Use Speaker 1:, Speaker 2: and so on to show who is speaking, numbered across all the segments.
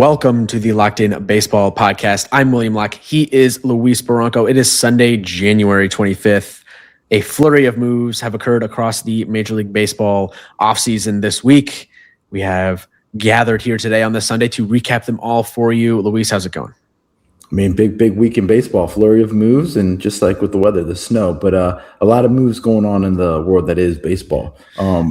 Speaker 1: Welcome to the Locked In Baseball Podcast. I'm William Locke. He is Luis Barranco. It is Sunday, January 25th. A flurry of moves have occurred across the Major League Baseball offseason this week. We have gathered here today on this Sunday to recap them all for you. Luis, how's it going?
Speaker 2: I mean, big week in baseball, flurry of moves, and just like with the weather, the snow, but a lot of moves going on in the world that is baseball.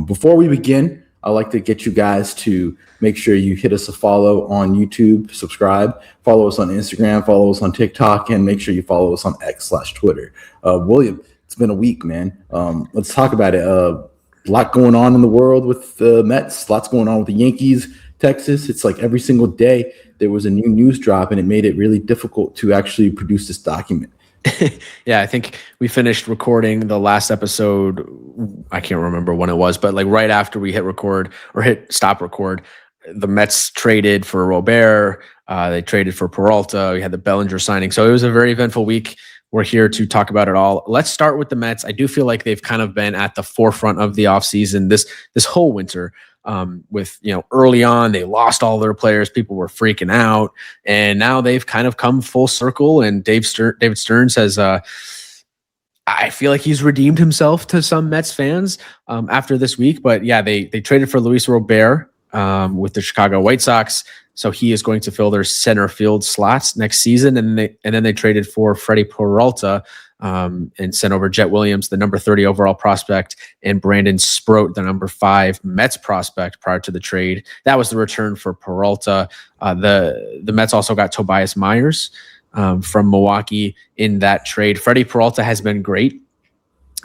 Speaker 2: Before we begin, I'd like to get you guys to make sure you hit us a follow on YouTube, subscribe, follow us on Instagram, follow us on TikTok, and make sure you follow us on X/Twitter. William, it's been a week, man. Let's talk about it. A lot going on in the world with the Mets, lots going on with the Yankees, Texas. It's like every single day there was a new news drop, and it made it really difficult to actually produce this document.
Speaker 1: Yeah, I think we finished recording the last episode. I can't remember when it was, but like right after we hit record or hit stop record, the Mets traded for Robert. They traded for Peralta. We had the Bellinger signing. So it was a very eventful week. We're here to talk about it all. Let's start with the Mets. I do feel like they've kind of been at the forefront of the offseason this whole winter. With, early on, they lost all their players. People were freaking out. And now they've kind of come full circle. And David Stearns has, I feel like he's redeemed himself to some Mets fans after this week. But yeah, they traded for Luis Robert with the Chicago White Sox. So he is going to fill their center field slots next season. And then they traded for Freddy Peralta and sent over Jet Williams, the number 30 overall prospect, and Brandon Sproat, the number 5 Mets prospect prior to the trade. That was the return for Peralta. The Mets also got Tobias Myers from Milwaukee in that trade. Freddy Peralta has been great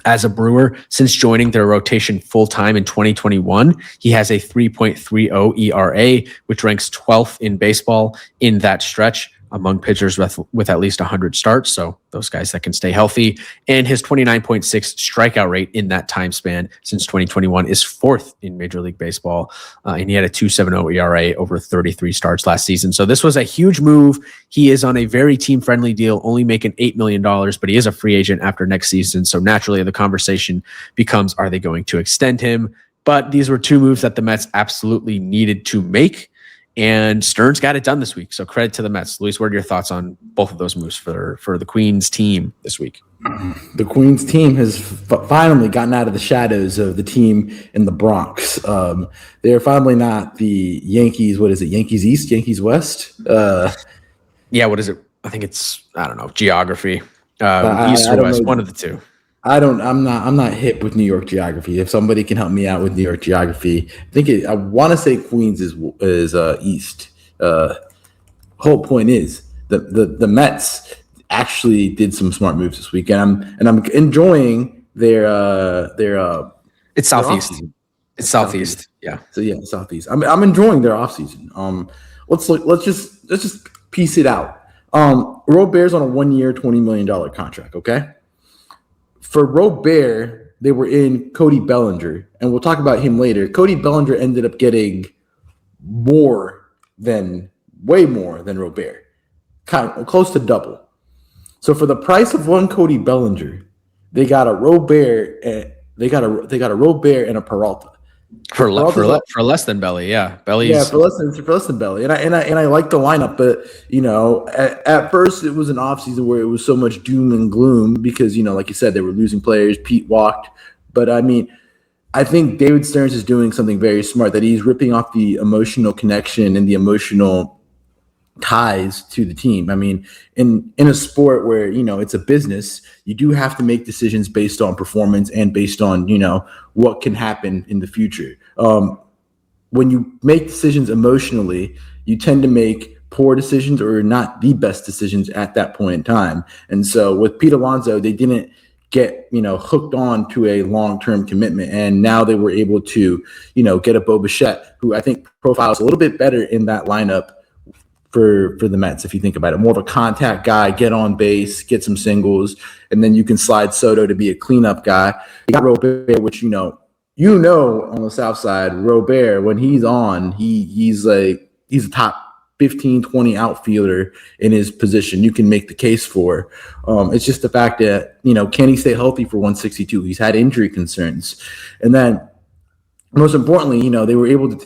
Speaker 1: as a Brewer since joining their rotation full-time in 2021. He has a 3.30 ERA, which ranks 12th in baseball in that stretch among pitchers with at least 100 starts. So those guys that can stay healthy. And his 29.6 strikeout rate in that time span since 2021 is 4th in Major League Baseball. And he had a 2.70 ERA over 33 starts last season. So this was a huge move. He is on a very team-friendly deal, only making $8 million, but he is a free agent after next season. So naturally the conversation becomes, are they going to extend him? But these were two moves that the Mets absolutely needed to make. And Stearns got it done this week. So credit to the Mets. Luis, what are your thoughts on both of those moves for the Queens team this week?
Speaker 2: The Queens team has finally gotten out of the shadows of the team in the Bronx. They're finally not the Yankees. What is it? Yankees East, Yankees West?
Speaker 1: Yeah, what is it? I think it's, I don't know, geography. East or West, one of the two.
Speaker 2: I'm not hip with New York geography. If somebody can help me out with New York geography, I want to say Queens is east. Whole point is the Mets actually did some smart moves this week, and I'm enjoying their
Speaker 1: it's southeast. It's southeast. Yeah.
Speaker 2: So yeah, southeast. I'm enjoying their offseason. Let's just piece it out. Robert's on a 1-year, $20 million contract. Okay. For Robert, they were in Cody Bellinger, and we'll talk about him later. Cody Bellinger ended up getting way more than Robert, kind of close to double. So for the price of one Cody Bellinger, they got a Robert, they got a Robert and a Peralta.
Speaker 1: For less than Belly, yeah.
Speaker 2: For less than Belly, and I like the lineup, but at first it was an offseason where it was so much doom and gloom because like you said, they were losing players. Pete walked, but I mean, I think David Stearns is doing something very smart, that he's ripping off the emotional connection and the emotional ties to the team. I mean, in a sport where it's a business, you do have to make decisions based on performance and based on what can happen in the future. When you make decisions emotionally, you tend to make poor decisions or not the best decisions at that point in time. And so with Pete Alonso, they didn't get hooked on to a long-term commitment, and now they were able to get a Bo Bichette, who I think profiles a little bit better in that lineup for the Mets, if you think about it. More of a contact guy, get on base, get some singles, and then you can slide Soto to be a cleanup guy. You got Robert, which on the South Side, Robert, when he's on, he's a top 15, 20 outfielder in his position. You can make the case for. It's just the fact that, can he stay healthy for 162? He's had injury concerns. And then most importantly, they were able to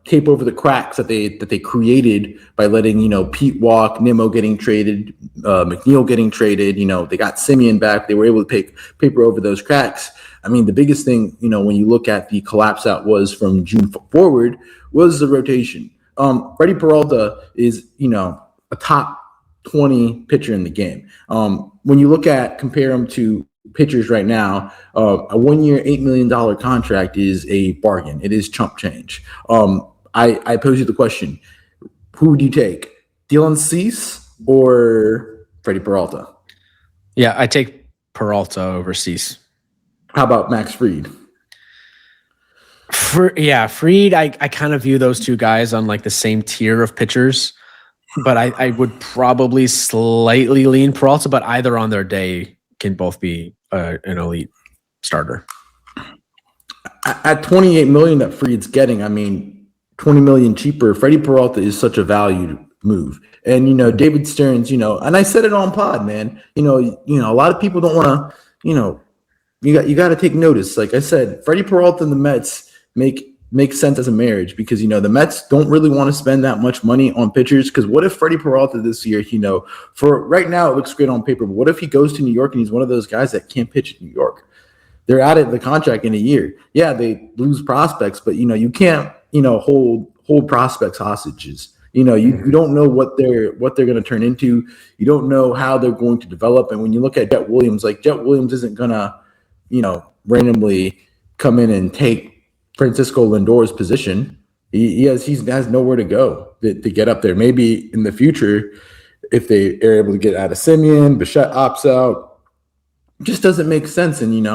Speaker 2: tape over the cracks that they created by letting, Pete walk, Nimmo getting traded, McNeil getting traded. They got Simeon back. They were able to paper over those cracks. I mean, the biggest thing, when you look at the collapse that was from June forward was the rotation. Freddy Peralta is, a top 20 pitcher in the game. When you compare him to pitchers right now, a 1 year, $8 million contract is a bargain. It is chump change. I pose you the question, who would you take, Dylan Cease or Freddy Peralta?
Speaker 1: Yeah, I take Peralta over Cease.
Speaker 2: How about Max Fried?
Speaker 1: Fried, I kind of view those two guys on like the same tier of pitchers, but I would probably slightly lean Peralta, but either on their day can both be an elite starter.
Speaker 2: At $28 million that Fried's getting, I mean, $20 million cheaper, Freddy Peralta is such a valued move. And, David Stearns, and I said it on pod, man, a lot of people don't want to, you got to take notice. Like I said, Freddy Peralta and the Mets make sense as a marriage because, the Mets don't really want to spend that much money on pitchers. Because what if Freddy Peralta this year, for right now, it looks great on paper, but what if he goes to New York and he's one of those guys that can't pitch in New York? They're out of the contract in a year. Yeah, they lose prospects, but, you can't, hold prospects hostages. You don't know what they're going to turn into. You don't know how they're going to develop. And when you look at Jet Williams, Jet Williams isn't going to, randomly come in and take Francisco Lindor's position. He has nowhere to go to get up there. Maybe in the future, if they are able to get out of Simeon, Bichette opts out, it just doesn't make sense. And,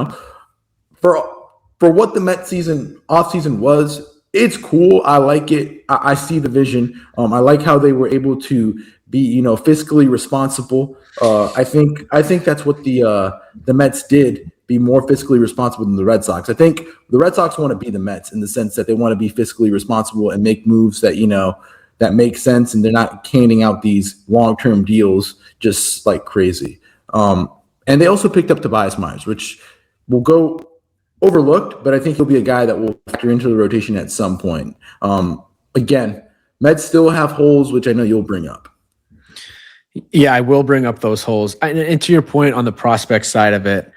Speaker 2: for what the Met offseason was, it's cool. I like it. I see the vision. I like how they were able to be, fiscally responsible. I think that's what the Mets did, be more fiscally responsible than the Red Sox. I think the Red Sox want to be the Mets in the sense that they want to be fiscally responsible and make moves that, that make sense. And they're not handing out these long-term deals just like crazy. And they also picked up Tobias Myers, which will go overlooked, but I think he'll be a guy that will factor into the rotation at some point. Again, Mets still have holes, which I know you'll bring up.
Speaker 1: Yeah, I will bring up those holes. And to your point on the prospect side of it,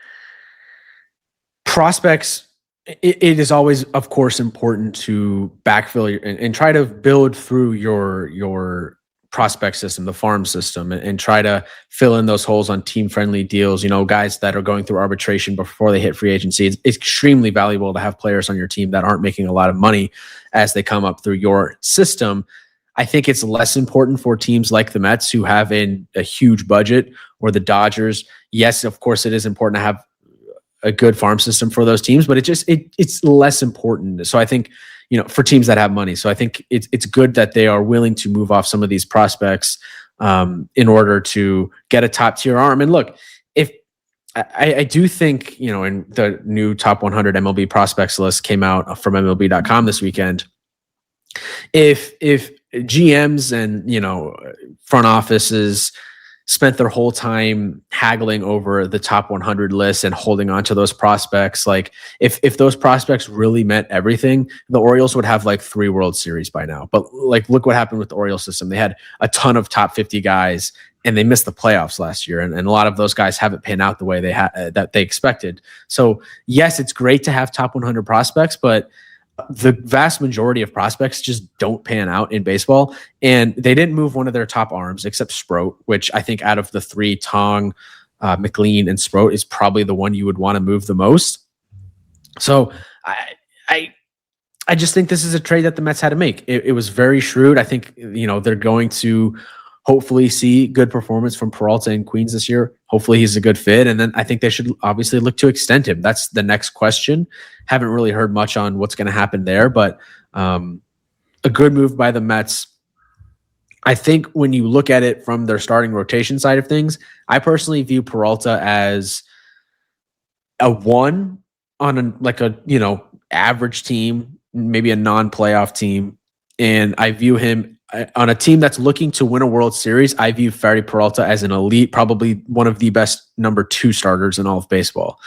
Speaker 1: prospects, it is always, of course, important to backfill and try to build through your prospect system, the farm system, and try to fill in those holes on team-friendly deals. Guys that are going through arbitration before they hit free agency. It's extremely valuable to have players on your team that aren't making a lot of money as they come up through your system. I think it's less important for teams like the Mets who have a huge budget, or the Dodgers. Yes, of course, it is important to have a good farm system for those teams, but it's less important. So I think, for teams that have money. So I think it's good that they are willing to move off some of these prospects in order to get a top tier arm. And look, if I do think, in the new top 100 MLB prospects list came out from MLB.com this weekend, if GMs and, front offices spent their whole time haggling over the top 100 list and holding on to those prospects, like if those prospects really meant everything, the Orioles would have like 3 World Series by now. But look what happened with the Orioles system. They had a ton of top 50 guys and they missed the playoffs last year. And a lot of those guys haven't panned out the way that they expected. So yes, it's great to have top 100 prospects, but the vast majority of prospects just don't pan out in baseball. And they didn't move one of their top arms except Sproat, which I think out of the 3, Tong, McLean, and Sproat is probably the one you would want to move the most. So I just think this is a trade that the Mets had to make. It was very shrewd. I think, they're going to hopefully see good performance from Peralta in Queens this year. Hopefully he's a good fit. And then I think they should obviously look to extend him. That's the next question. Haven't really heard much on what's going to happen there, but a good move by the Mets. I think when you look at it from their starting rotation side of things, I personally view Peralta as a 1 on a average team, maybe a non-playoff team. And I view him on a team that's looking to win a World Series. I view Freddy Peralta as an elite, probably one of the best number 2 starters in all of baseball.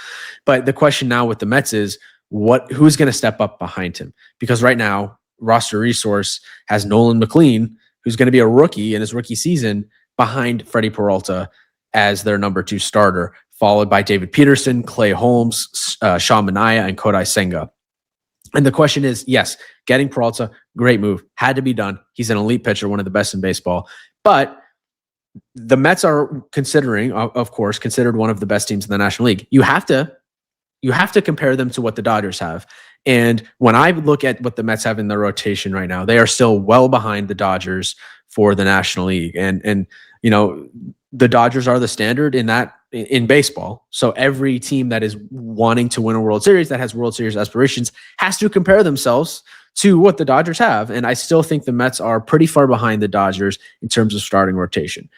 Speaker 1: But the question now with the Mets is who's going to step up behind him? Because right now, roster resource has Nolan McLean, who's going to be a rookie in his rookie season, behind Freddy Peralta as their number 2 starter, followed by David Peterson, Clay Holmes, Sean Manaea, and Kodai Senga. And the question is, yes, getting Peralta, great move. Had to be done. He's an elite pitcher, one of the best in baseball. But the Mets are considered one of the best teams in the National League. You have to compare them to what the Dodgers have. And when I look at what the Mets have in their rotation right now, they are still well behind the Dodgers for the National League. And the Dodgers are the standard in baseball. So every team that is wanting to win a World Series, that has World Series aspirations, has to compare themselves to what the Dodgers have. And I still think the Mets are pretty far behind the Dodgers in terms of starting rotation.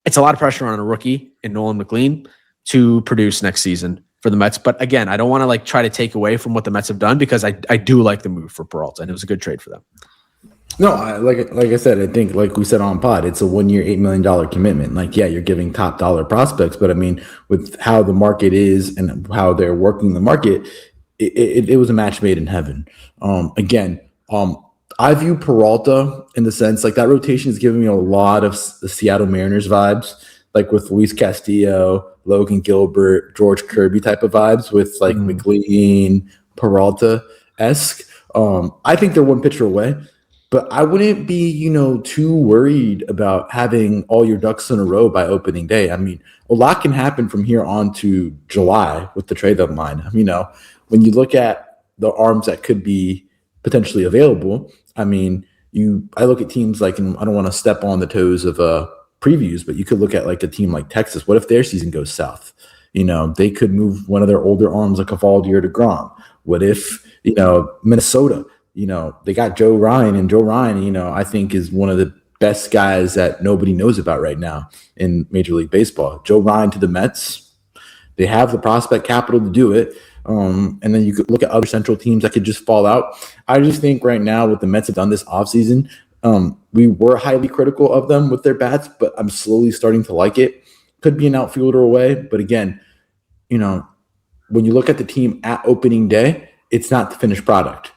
Speaker 1: It's a lot of pressure on a rookie in Nolan McLean to produce next season for the Mets. But again, I don't want to try to take away from what the Mets have done, because I do like the move for Peralta, and it was a good trade for them.
Speaker 2: No, like I said, I think, like we said on pod, it's a 1 year, $8 million commitment. You're giving top dollar prospects, but I mean, with how the market is and how they're working the market, it was a match made in heaven. I view Peralta in the sense that rotation is giving me a lot of the Seattle Mariners vibes, with Luis Castillo, Logan Gilbert, George Kirby type of vibes with McLean, Peralta-esque. I think they're one pitcher away. But I wouldn't be, too worried about having all your ducks in a row by opening day. I mean, a lot can happen from here on to July with the trade deadline. When you look at the arms that could be potentially available, I look at teams and I don't want to step on the toes of previews, but you could look at a team like Texas. What if their season goes south? They could move one of their older arms like Evaldi or DeGrom. What if, Minnesota? They got Joe Ryan, and Joe Ryan, I think is one of the best guys that nobody knows about right now in Major League Baseball. Joe Ryan to the Mets. They have the prospect capital to do it. And then you could look at other central teams that could just fall out. I just think right now what the Mets have done this offseason, we were highly critical of them with their bats, but I'm slowly starting to like it. Could be an outfielder away. But again, when you look at the team at opening day, it's not the finished product.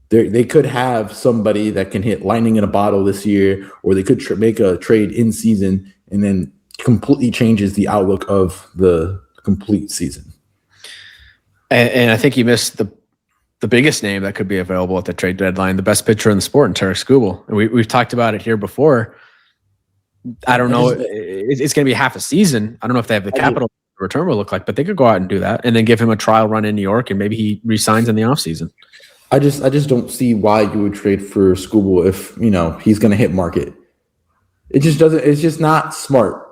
Speaker 2: They could have somebody that can hit lightning in a bottle this year, or they could make a trade in season and then completely changes the outlook of the complete season.
Speaker 1: And I think you missed the biggest name that could be available at the trade deadline, the best pitcher in the sport, in Tarek Skubal. And we've talked about it here before. I don't know. It's going to be half a season. I don't know if they have the capital return will look like, but they could go out and do that and then give him a trial run in New York, and maybe he resigns in the offseason.
Speaker 2: I just don't see why you would trade for Skubal if, he's going to hit market. It just doesn't. It's just not smart.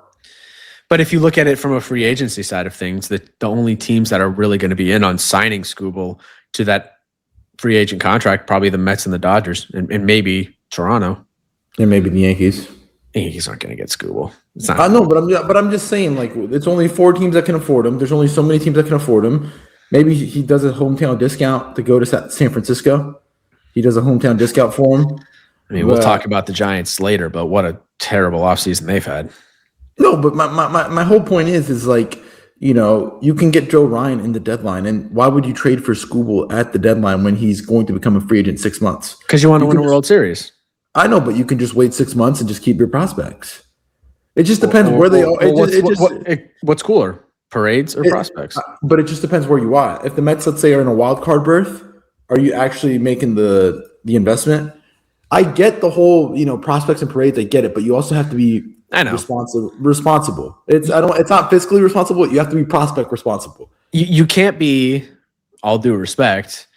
Speaker 1: But if you look at it from a free agency side of things, the only teams that are really going to be in on signing Skubal to that free agent contract, probably the Mets and the Dodgers, and maybe Toronto.
Speaker 2: And maybe the Yankees.
Speaker 1: The Yankees aren't going to get Skubal.
Speaker 2: I know, but I'm just saying, it's only 4 teams that can afford him. There's only so many teams that can afford him. Maybe he does a hometown discount to go to San Francisco. He does a hometown discount for him.
Speaker 1: We'll talk about the Giants later, but what a terrible offseason they've had.
Speaker 2: No, but my whole point is you can get Joe Ryan in the deadline, and why would you trade for Skubal at the deadline when he's going to become a free agent in 6 months?
Speaker 1: Because you want to win a World Series.
Speaker 2: I know, but you can just wait 6 months and just keep your prospects. It just depends where they are.
Speaker 1: What's cooler? Parades or prospects?
Speaker 2: But it just depends where you are. If the Mets, let's say, are in a wild card berth, are you actually making the investment? I get the whole, prospects and parades. I get it, but you also have to be responsible. It's not fiscally responsible. You have to be prospect responsible.
Speaker 1: You can't be, all due respect,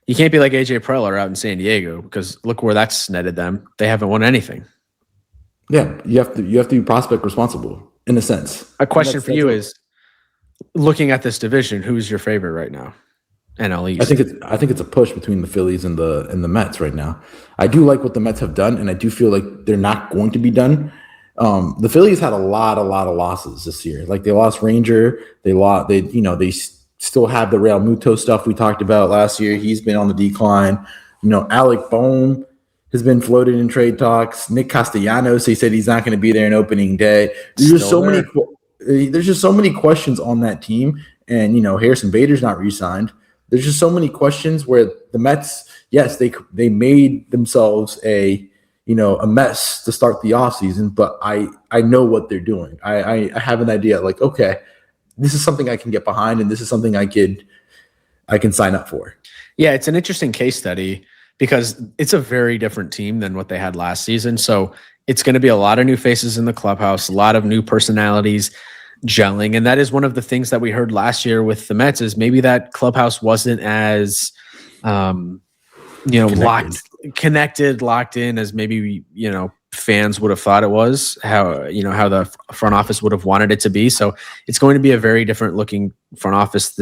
Speaker 1: you can't be like AJ Preller out in San Diego, because look where that's netted them. They haven't won anything.
Speaker 2: Yeah, you have to be prospect responsible in a sense.
Speaker 1: A question for you is, looking at this division, who's your favorite right now? NL East.
Speaker 2: I think it's a push between the Phillies and the Mets right now. I do like what the Mets have done, and I do feel like they're not going to be done. The Phillies had a lot of losses this year. They lost Ranger. They still have the Real Muto stuff we talked about last year. He's been on the decline. Alec Bohm has been floated in trade talks. Nick Castellanos, he said he's not going to be there in opening day. There's just so many questions on that team. And, Harrison Bader's not re-signed. there's just so many questions where the Mets, yes, they made themselves a mess to start the offseason, but I know what they're doing. I have an idea, like, okay, this is something I can get behind, and this is something I can sign up for.
Speaker 1: Yeah, it's an interesting case study because it's a very different team than what they had last season. So it's going to be a lot of new faces in the clubhouse, a lot of new personalities gelling. And that is one of the things that we heard last year with the Mets is maybe that clubhouse wasn't as, connected, locked in as maybe, fans would have thought it was, how the front office would have wanted it to be. So it's going to be a very different looking front office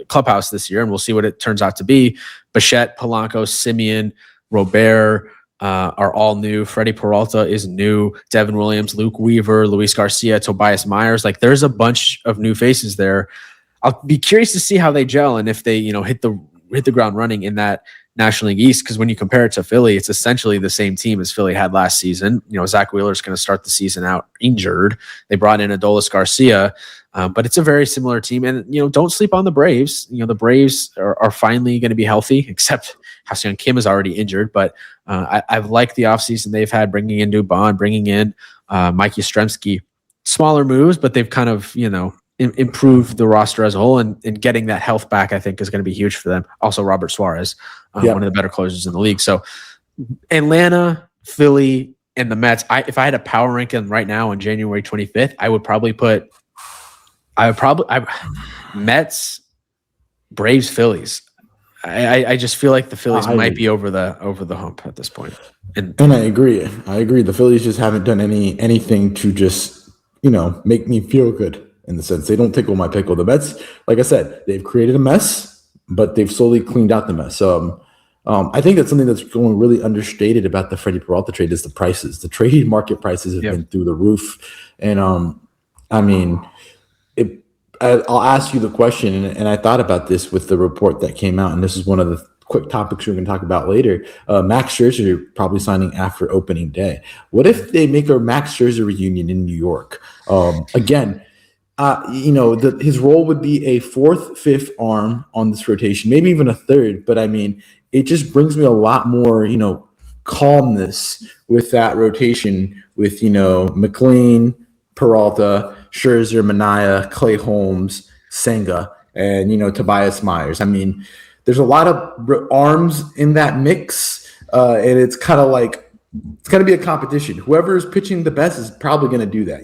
Speaker 1: clubhouse this year. And we'll see what it turns out to be. Bichette, Polanco, Simeon, Robert, are all new. Freddy Peralta is new. Devin Williams, Luke Weaver, Luis Garcia, Tobias Myers. Like there's a bunch of new faces there. I'll be curious to see how they gel and if they, hit the ground running in that National League East. Because when you compare it to Philly, it's essentially the same team as Philly had last season. Zach Wheeler's going to start the season out injured. They brought in Adolis Garcia, but it's a very similar team. And, don't sleep on the Braves. The Braves are finally going to be healthy, except Ha-Seong Kim is already injured. But I've liked the offseason they've had, bringing in Dubon, bringing in Mike Yastrzemski. Smaller moves, but they've kind of, improved the roster as a whole, and getting that health back, I think, is going to be huge for them. Also, Robert Suarez, one of the better closers in the league. So Atlanta, Philly, and the Mets, if I had a power ranking right now on January 25th, I would probably Mets, Braves, Phillies. I just feel like the Phillies might be over the hump at this point. And
Speaker 2: I agree. The Phillies just haven't done anything to just, make me feel good, in the sense they don't tickle my pickle. The Mets, like I said, they've created a mess, but they've slowly cleaned out the mess. So I think that's something that's going really understated about the Freddy Peralta trade is the prices. The trade market prices have been through the roof. And I'll ask you the question, and I thought about this with the report that came out, and this is one of the quick topics we're going to talk about later. Max Scherzer probably signing after opening day. What if they make a Max Scherzer reunion in New York? Again, his role would be a fourth, fifth arm on this rotation, maybe even a third. But it just brings me a lot more, calmness with that rotation with, McLean, Peralta, Scherzer, Manaea, Clay Holmes, Senga, and, Tobias Myers. There's a lot of arms in that mix, and it's kind of like, it's going to be a competition. Whoever is pitching the best is probably going to do that.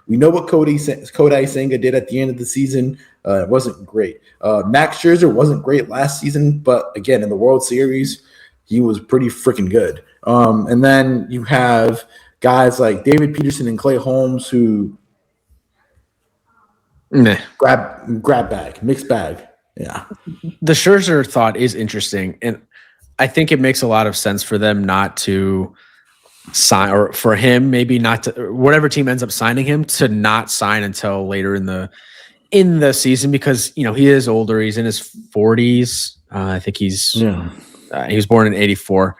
Speaker 2: We know what Kodai Senga did at the end of the season. It wasn't great. Max Scherzer wasn't great last season, but again, in the World Series, he was pretty freaking good. And then you have guys like David Peterson and Clay Holmes who grab bag, mixed bag. Yeah.
Speaker 1: The Scherzer thought is interesting, and I think it makes a lot of sense for them not to sign, or for him maybe not to, whatever team ends up signing him, to not sign until later in the season, because he is older. He's in his 40s. I think he was born in 84,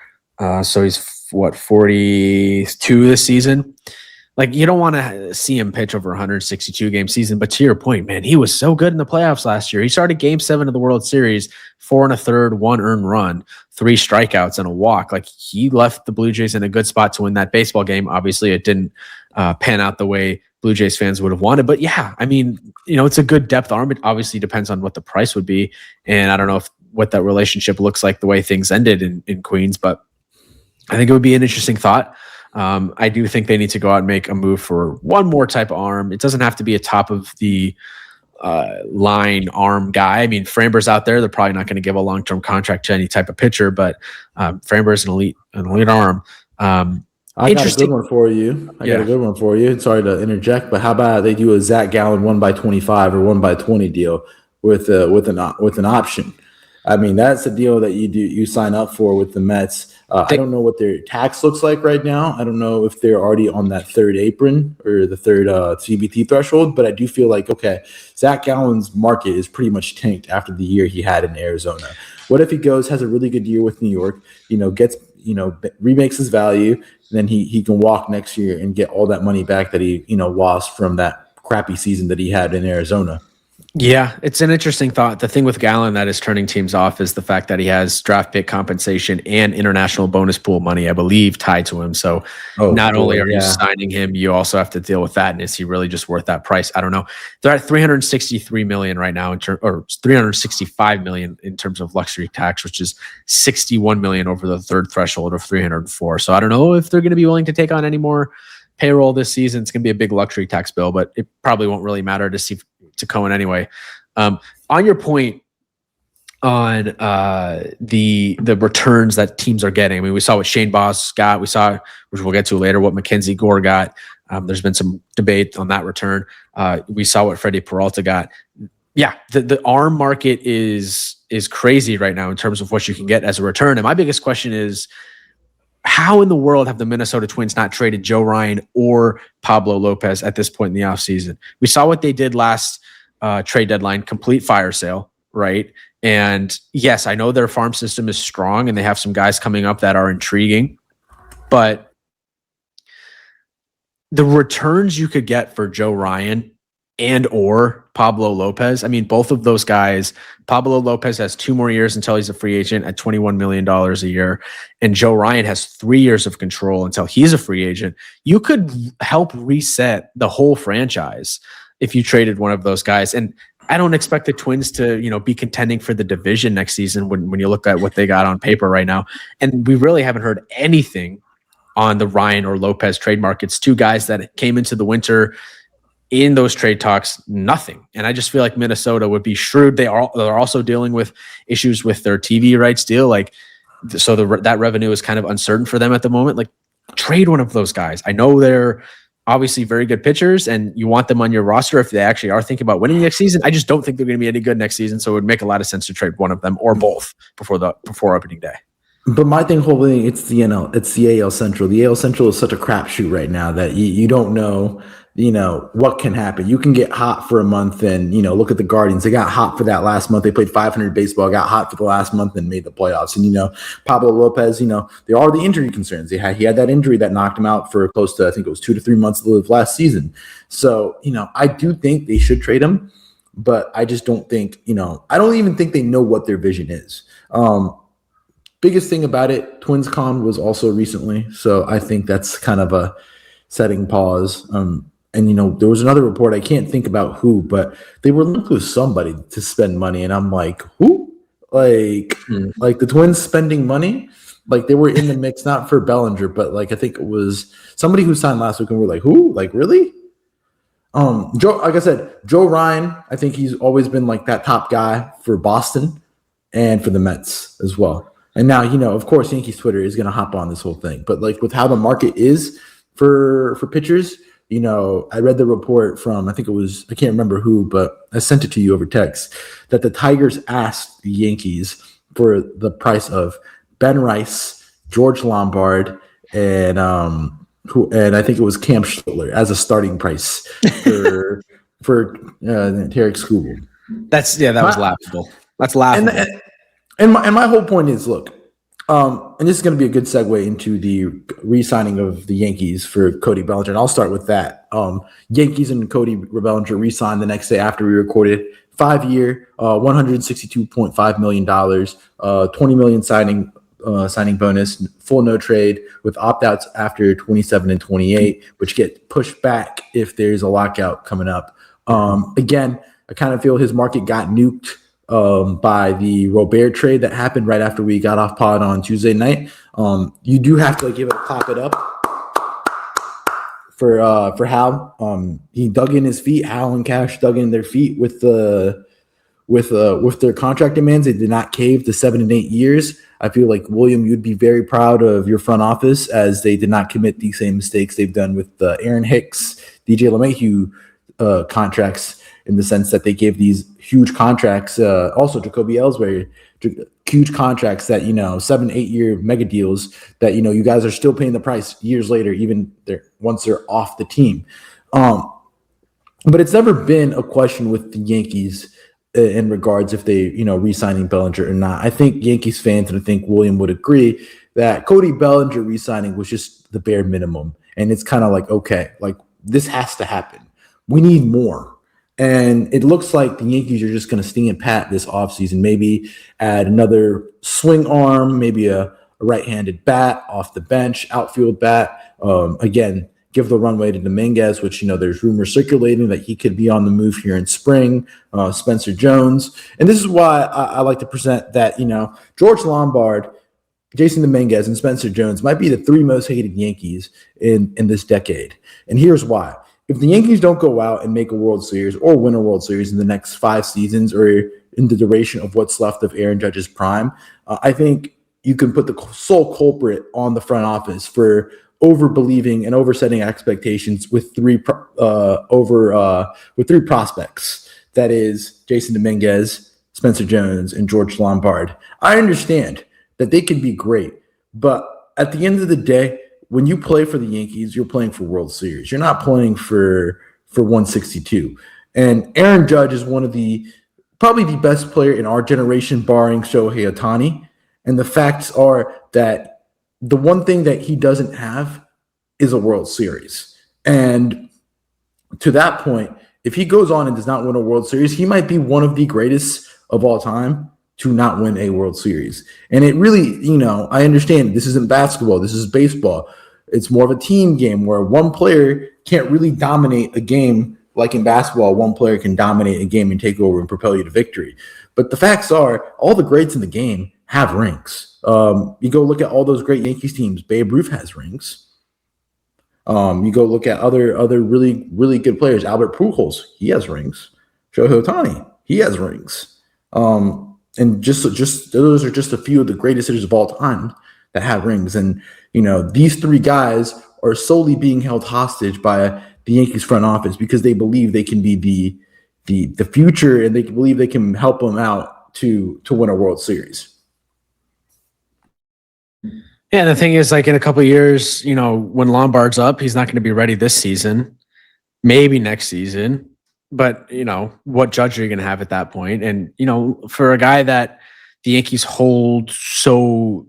Speaker 1: so he's 42 this season. Like, you don't want to see him pitch over 162 game season, but to your point, man, he was so good in the playoffs last year. He started Game 7 of the World Series, 4 1/3, 1 earned run, 3 strikeouts, and a walk. Like, he left the Blue Jays in a good spot to win that baseball game. Obviously, it didn't pan out the way Blue Jays fans would have wanted, but yeah, it's a good depth arm. It obviously depends on what the price would be, and I don't know what that relationship looks like the way things ended in Queens, but I think it would be an interesting thought. I do think they need to go out and make a move for one more type of arm. It doesn't have to be a top of the line arm guy. Framber's out there. They're probably not going to give a long-term contract to any type of pitcher, but Framber's an elite arm.
Speaker 2: I got a good one for you. Sorry to interject, but how about they do a Zach Gallen 1/25 or 1/20 deal with an option? That's a deal that you sign up for with the Mets. I don't know what their tax looks like right now. I don't know if they're already on that third apron or the third CBT threshold, but I do feel like, okay, Zach Gallen's market is pretty much tanked after the year he had in Arizona. What if he has a really good year with New York, gets, remakes his value, and then he can walk next year and get all that money back that he, lost from that crappy season that he had in Arizona?
Speaker 1: Yeah, it's an interesting thought. The thing with Gallen that is turning teams off is the fact that he has draft pick compensation and international bonus pool money, I believe, tied to him. So
Speaker 2: Oh
Speaker 1: not only
Speaker 2: boy,
Speaker 1: are you
Speaker 2: yeah.
Speaker 1: signing him, you also have to deal with that. And is he really just worth that price? I don't know. They're at 363 million right now, or 365 million in terms of luxury tax, which is 61 million over the third threshold of 304. So I don't know if they're going to be willing to take on any more payroll this season. It's going to be a big luxury tax bill, but it probably won't really matter to Cohen anyway. On your point on the returns that teams are getting, I mean, we saw what Shane Boss got. We saw, which we'll get to later, what MacKenzie Gore got. There's been some debate on that return. We saw what Freddy Peralta got. Yeah, the arm market is crazy right now in terms of what you can get as a return. And my biggest question is, how in the world have the Minnesota Twins not traded Joe Ryan or Pablo Lopez at this point in the offseason? We saw what they did last trade deadline, complete fire sale, right? And yes, I know their farm system is strong and they have some guys coming up that are intriguing, but the returns you could get for Joe Ryan and or Pablo Lopez, I mean, both of those guys, Pablo Lopez has 2 more years until he's a free agent at $21 million a year, and Joe Ryan has 3 years of control until he's a free agent. You could help reset the whole franchise if you traded one of those guys. And I don't expect the Twins to, be contending for the division next season when you look at what they got on paper right now. And we really haven't heard anything on the Ryan or Lopez trade markets. 2 guys that came into the winter in those trade talks, nothing. And I just feel like Minnesota would be shrewd. They're also dealing with issues with their TV rights deal. So that revenue is kind of uncertain for them at the moment. Like, trade one of those guys. I know they're obviously very good pitchers and you want them on your roster if they actually are thinking about winning next season. I just don't think they're going to be any good next season. So it would make a lot of sense to trade one of them or both before opening day.
Speaker 2: But my whole thing, it's the AL Central. The AL Central is such a crapshoot right now that you don't know, what can happen. You can get hot for a month and, look at the Guardians. They got hot for that last month. They played 500 baseball, got hot for the last month and made the playoffs. And, Pablo Lopez, there are the injury concerns. He had that injury that knocked him out for close to, I think it was 2 to 3 months of last season. So, I do think they should trade him, but I just don't think, I don't even think they know what their vision is. Biggest thing about it, TwinsCon was also recently, so I think that's kind of a setting pause. And there was another report, I can't think about who, but they were linked with somebody to spend money, and I'm like, who? Like the Twins spending money? Like, they were in the mix, not for Bellinger, but I think it was somebody who signed last week, and we're like, who? Like, really? Joe, like I said, Joe Ryan, I think he's always been that top guy for Boston and for the Mets as well. And now, of course, Yankees Twitter is going to hop on this whole thing. But with how the market is for pitchers, I read the report from, I think it was, I can't remember who, but I sent it to you over text, that the Tigers asked the Yankees for the price of Ben Rice, George Lombard, and I think it was Cam Schiller as a starting price for Tarek Skubal.
Speaker 1: That was laughable. That's laughable.
Speaker 2: And my whole point is, look, and this is going to be a good segue into the re-signing of the Yankees for Cody Bellinger. And I'll start with that. Yankees and Cody Bellinger re-signed the next day after we recorded. 5-year, $162.5 million, $20 million signing bonus, full no trade with opt-outs after 27 and 28, which get pushed back if there's a lockout coming up. Again, I kind of feel his market got nuked by the Robert trade that happened right after we got off pod on Tuesday night. You do have to give it a clap it up for Hal. He dug in his feet. Hal and Cash dug in their feet with their contract demands. They did not cave to 7 and 8 years. I feel like, William, you'd be very proud of your front office, as they did not commit the same mistakes they've done with Aaron Hicks, DJ LeMahieu contracts, in the sense that they gave these huge contracts, also Jacoby Ellsbury, huge contracts that, 7-8 year mega deals that, you guys are still paying the price years later, even once they're off the team. But it's never been a question with the Yankees in regards if they, re-signing Bellinger or not. I think Yankees fans, and I think William would agree, that Cody Bellinger re-signing was just the bare minimum. And it's kind of okay, this has to happen. We need more. And it looks like the Yankees are just going to stand pat this offseason. Maybe add another swing arm, maybe a right-handed bat off the bench, outfield bat. Again, give the runway to Dominguez, which, there's rumors circulating that he could be on the move here in spring. Spencer Jones. And this is why I like to present that, George Lombard, Jason Dominguez, and Spencer Jones might be the three most hated Yankees in this decade. And here's why. If the Yankees don't go out and make a World Series or win a World Series in the next 5 seasons or in the duration of what's left of Aaron Judge's prime, I think you can put the sole culprit on the front office for over-believing and oversetting expectations with three prospects. That is Jason Dominguez, Spencer Jones, and George Lombard. I understand that they can be great, but at the end of the day, when you play for the Yankees, you're playing for World Series. You're not playing for 162. And Aaron Judge is probably the best player in our generation, barring Shohei Ohtani. And the facts are that the one thing that he doesn't have is a World Series. And to that point, if he goes on and does not win a World Series, he might be one of the greatest of all time to not win a World Series. And it really, I understand this isn't basketball, this is baseball. It's more of a team game where one player can't really dominate a game like in basketball. One player can dominate a game and take over and propel you to victory. But the facts are all the greats in the game have rings. You go look at all those great Yankees teams. Babe Ruth has rings. You go look at other really, really good players. Albert Pujols, he has rings. Shohei Ohtani, he has rings. And just those are just a few of the greatest hitters of all time that have rings. And, these three guys are solely being held hostage by the Yankees front office because they believe they can be the future and they believe they can help them out to win a World Series.
Speaker 1: Yeah, the thing is, like, in a couple of years, when Lombard's up, he's not going to be ready this season, maybe next season. But, what Judge are you going to have at that point? And, for a guy that the Yankees hold so,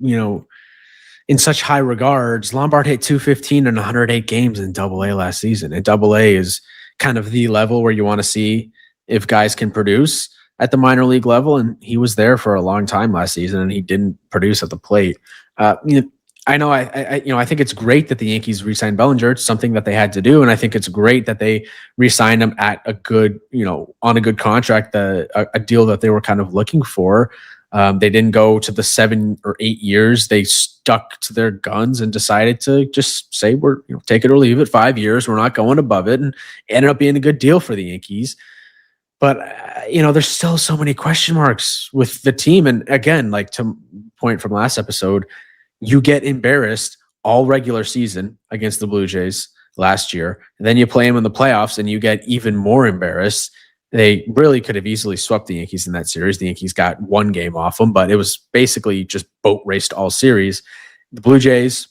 Speaker 1: in such high regards, Lombard hit 215 in 108 games in Double-A last season. And Double-A is kind of the level where you want to see if guys can produce at the minor league level. And he was there for a long time last season, and he didn't produce at the plate. I know. I think it's great that the Yankees re-signed Bellinger. It's something that they had to do, and I think it's great that they re-signed him at a good, on a good contract, a deal that they were kind of looking for. They didn't go to the 7 or 8 years. They stuck to their guns and decided to just say, we're take it or leave it. 5 years, we're not going above it, and it ended up being a good deal for the Yankees. But there's still so many question marks with the team, and again, like to point from last episode, you get embarrassed all regular season against the Blue Jays last year. And then you play them in the playoffs and you get even more embarrassed. They really could have easily swept the Yankees in that series. The Yankees got 1 game off them, but it was basically just boat raced all series. The Blue Jays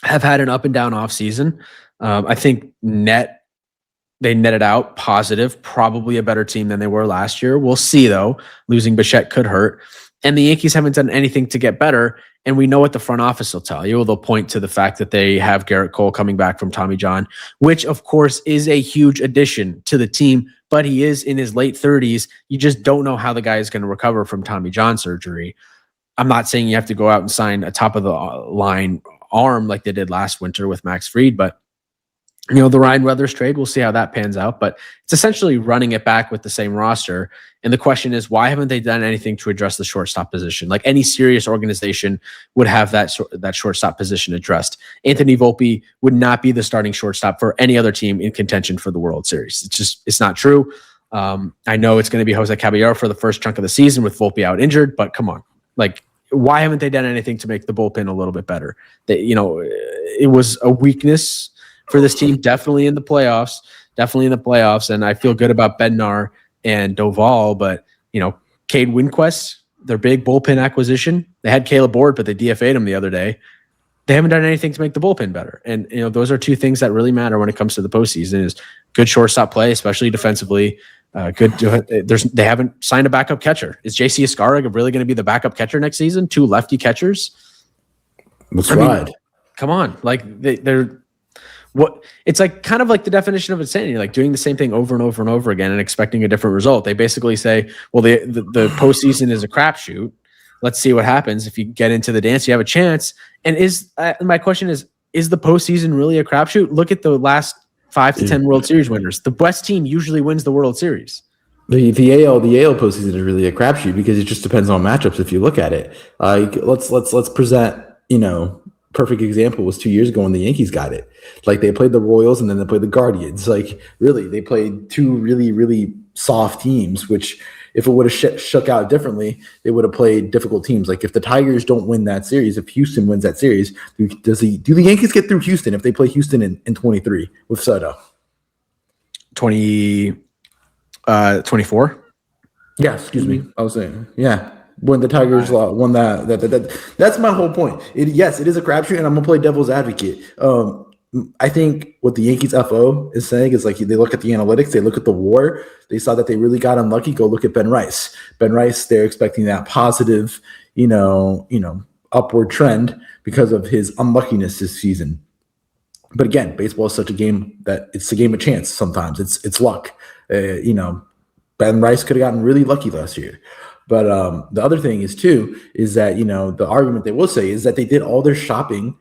Speaker 1: have had an up and down offseason. I think they netted out positive, probably a better team than they were last year. We'll see, though. Losing Bichette could hurt. And the Yankees haven't done anything to get better. And we know what the front office will tell you. They'll point to the fact that they have Garrett Cole coming back from Tommy John, which, of course, is a huge addition to the team, but he is in his late 30s. You just don't know how the guy is going to recover from Tommy John surgery. I'm not saying you have to go out and sign a top-of-the-line arm like they did last winter with Max Fried, but the Ryan Weathers trade, we'll see how that pans out, but it's essentially running it back with the same roster. And the question is, why haven't they done anything to address the shortstop position? Like any serious organization would have that shortstop position addressed. Anthony Volpe would not be the starting shortstop for any other team in contention for the World Series. It's not true. I know it's going to be Jose Caballero for the first chunk of the season with Volpe out injured, but come on, like, why haven't they done anything to make the bullpen a little bit better? It was a weakness for this team, definitely in the playoffs. And I feel good about Bednar and Doval, but, Cade Winquist, their big bullpen acquisition, they had Caleb Ward, but they DFA'd him the other day. They haven't done anything to make the bullpen better. And, those are two things that really matter when it comes to the postseason is good shortstop play, especially defensively. They haven't signed a backup catcher. Is JC Escarga really going to be the backup catcher next season? 2 lefty catchers?
Speaker 2: That's right.
Speaker 1: Come on. Like they're what it's like kind of like the definition of insanity, like doing the same thing over and over and over again and expecting a different result. They basically say, well, the postseason is a crapshoot. Let's see what happens. If you get into the dance, you have a chance. And my question is the postseason really a crapshoot? Look at the last 5 to 10 World Series winners. The best team usually wins the World Series.
Speaker 2: The AL postseason is really a crapshoot because it just depends on matchups. If you look at it, let's present, perfect example was 2 years ago when the Yankees got it. Like they played the Royals and then they played the Guardians. Like really, they played two really, really soft teams, which if it would have shook out differently, they would have played difficult teams. Like if the Tigers don't win that series, if Houston wins that series, do the Yankees get through Houston if they play Houston in 23 with Soto?
Speaker 1: 24?
Speaker 2: Yeah, excuse me. I was saying, yeah. When the Tigers won that's my whole point. Yes, it is a crapshoot, and I'm gonna play devil's advocate. I think what the Yankees FO is saying is like they look at the analytics, they look at the WAR, they saw that they really got unlucky. Go look at Ben Rice. Ben Rice, they're expecting that positive, upward trend because of his unluckiness this season. But again, baseball is such a game that it's a game of chance. Sometimes it's luck. Ben Rice could have gotten really lucky last year. But the other thing is that, the argument they will say is that they did all their shopping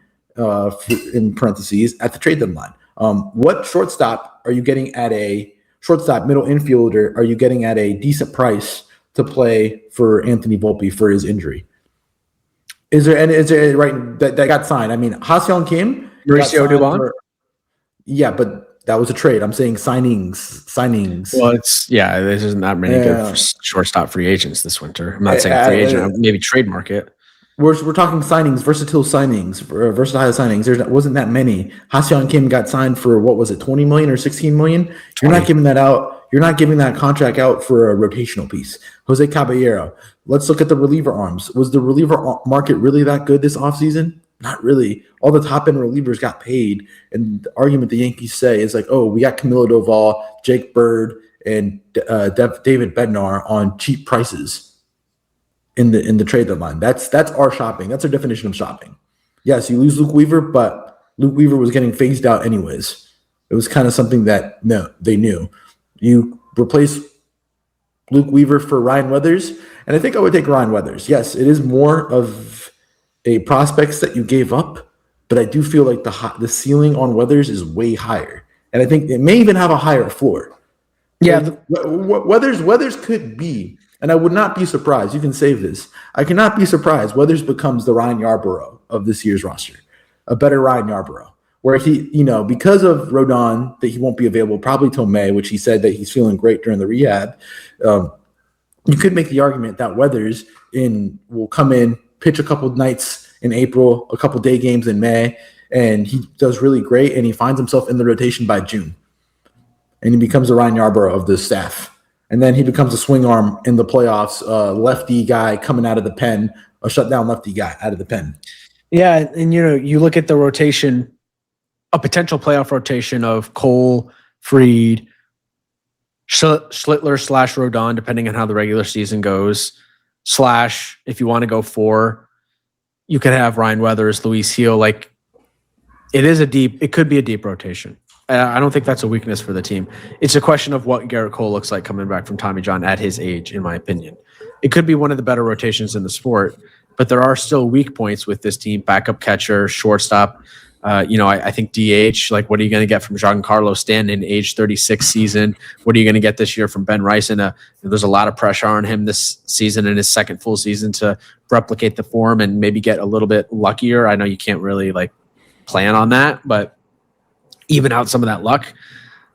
Speaker 2: in parentheses at the trade deadline. What shortstop are you getting at a shortstop middle infielder? Are you getting at a decent price to play for Anthony Volpe for his injury? Is there right that got signed? I mean, Ha-Seong Kim,
Speaker 1: Mauricio Dubon.
Speaker 2: Yeah, but that was a trade. I'm saying signings.
Speaker 1: Well, there's not many good shortstop free agents this winter. I'm not saying free agent, maybe trade market.
Speaker 2: We're talking signings, versatile signings. There wasn't that many. Ha-Seong Kim got signed for what was it, 20 million or 16 million? 20. You're not giving that out. You're not giving that contract out for a rotational piece. Jose Caballero. Let's look at the reliever arms. Was the reliever market really that good this offseason? Not really. All the top end relievers got paid, and the argument the Yankees say is like, "Oh, we got Camilo Doval, Jake Bird, and David Bednar on cheap prices in the trade deadline." That's our shopping. That's our definition of shopping. Yes, you lose Luke Weaver, but Luke Weaver was getting phased out anyways. It was kind of something that they knew. You replace Luke Weaver for Ryan Weathers, and I think I would take Ryan Weathers. Yes, it is more of a prospects that you gave up, but I do feel like the ceiling on Weathers is way higher, and I think it may even have a higher floor. Yeah, Weathers could be, and I would not be surprised. You can save this. I cannot be surprised. Weathers becomes the Ryan Yarbrough of this year's roster, a better Ryan Yarbrough, where he, because of Rodon that he won't be available probably till May, which he said that he's feeling great during the rehab. You could make the argument that Weathers will come in, pitch a couple nights in April, a couple day games in May, and he does really great, and he finds himself in the rotation by June. And he becomes a Ryan Yarbrough of the staff. And then he becomes a swing arm in the playoffs, lefty guy coming out of the pen, a shutdown lefty guy out of the pen.
Speaker 1: Yeah, and you look at the rotation, a potential playoff rotation of Cole, Fried, Schlittler / Rodon, depending on how the regular season goes. / if you want to go 4, you could have Ryan Weathers, Luis Heel. Like it could be a deep rotation. I don't think that's a weakness for the team. It's a question of what Garrett Cole looks like coming back from Tommy John at his age, in my opinion. It could be one of the better rotations in the sport, but there are still weak points with this team. Backup catcher, shortstop. I think DH, like what are you going to get from Giancarlo Stanton, age 36 season? What are you going to get this year from Ben Rice? And there's a lot of pressure on him this season in his second full season to replicate the form and maybe get a little bit luckier. I know you can't really plan on that, but even out some of that luck.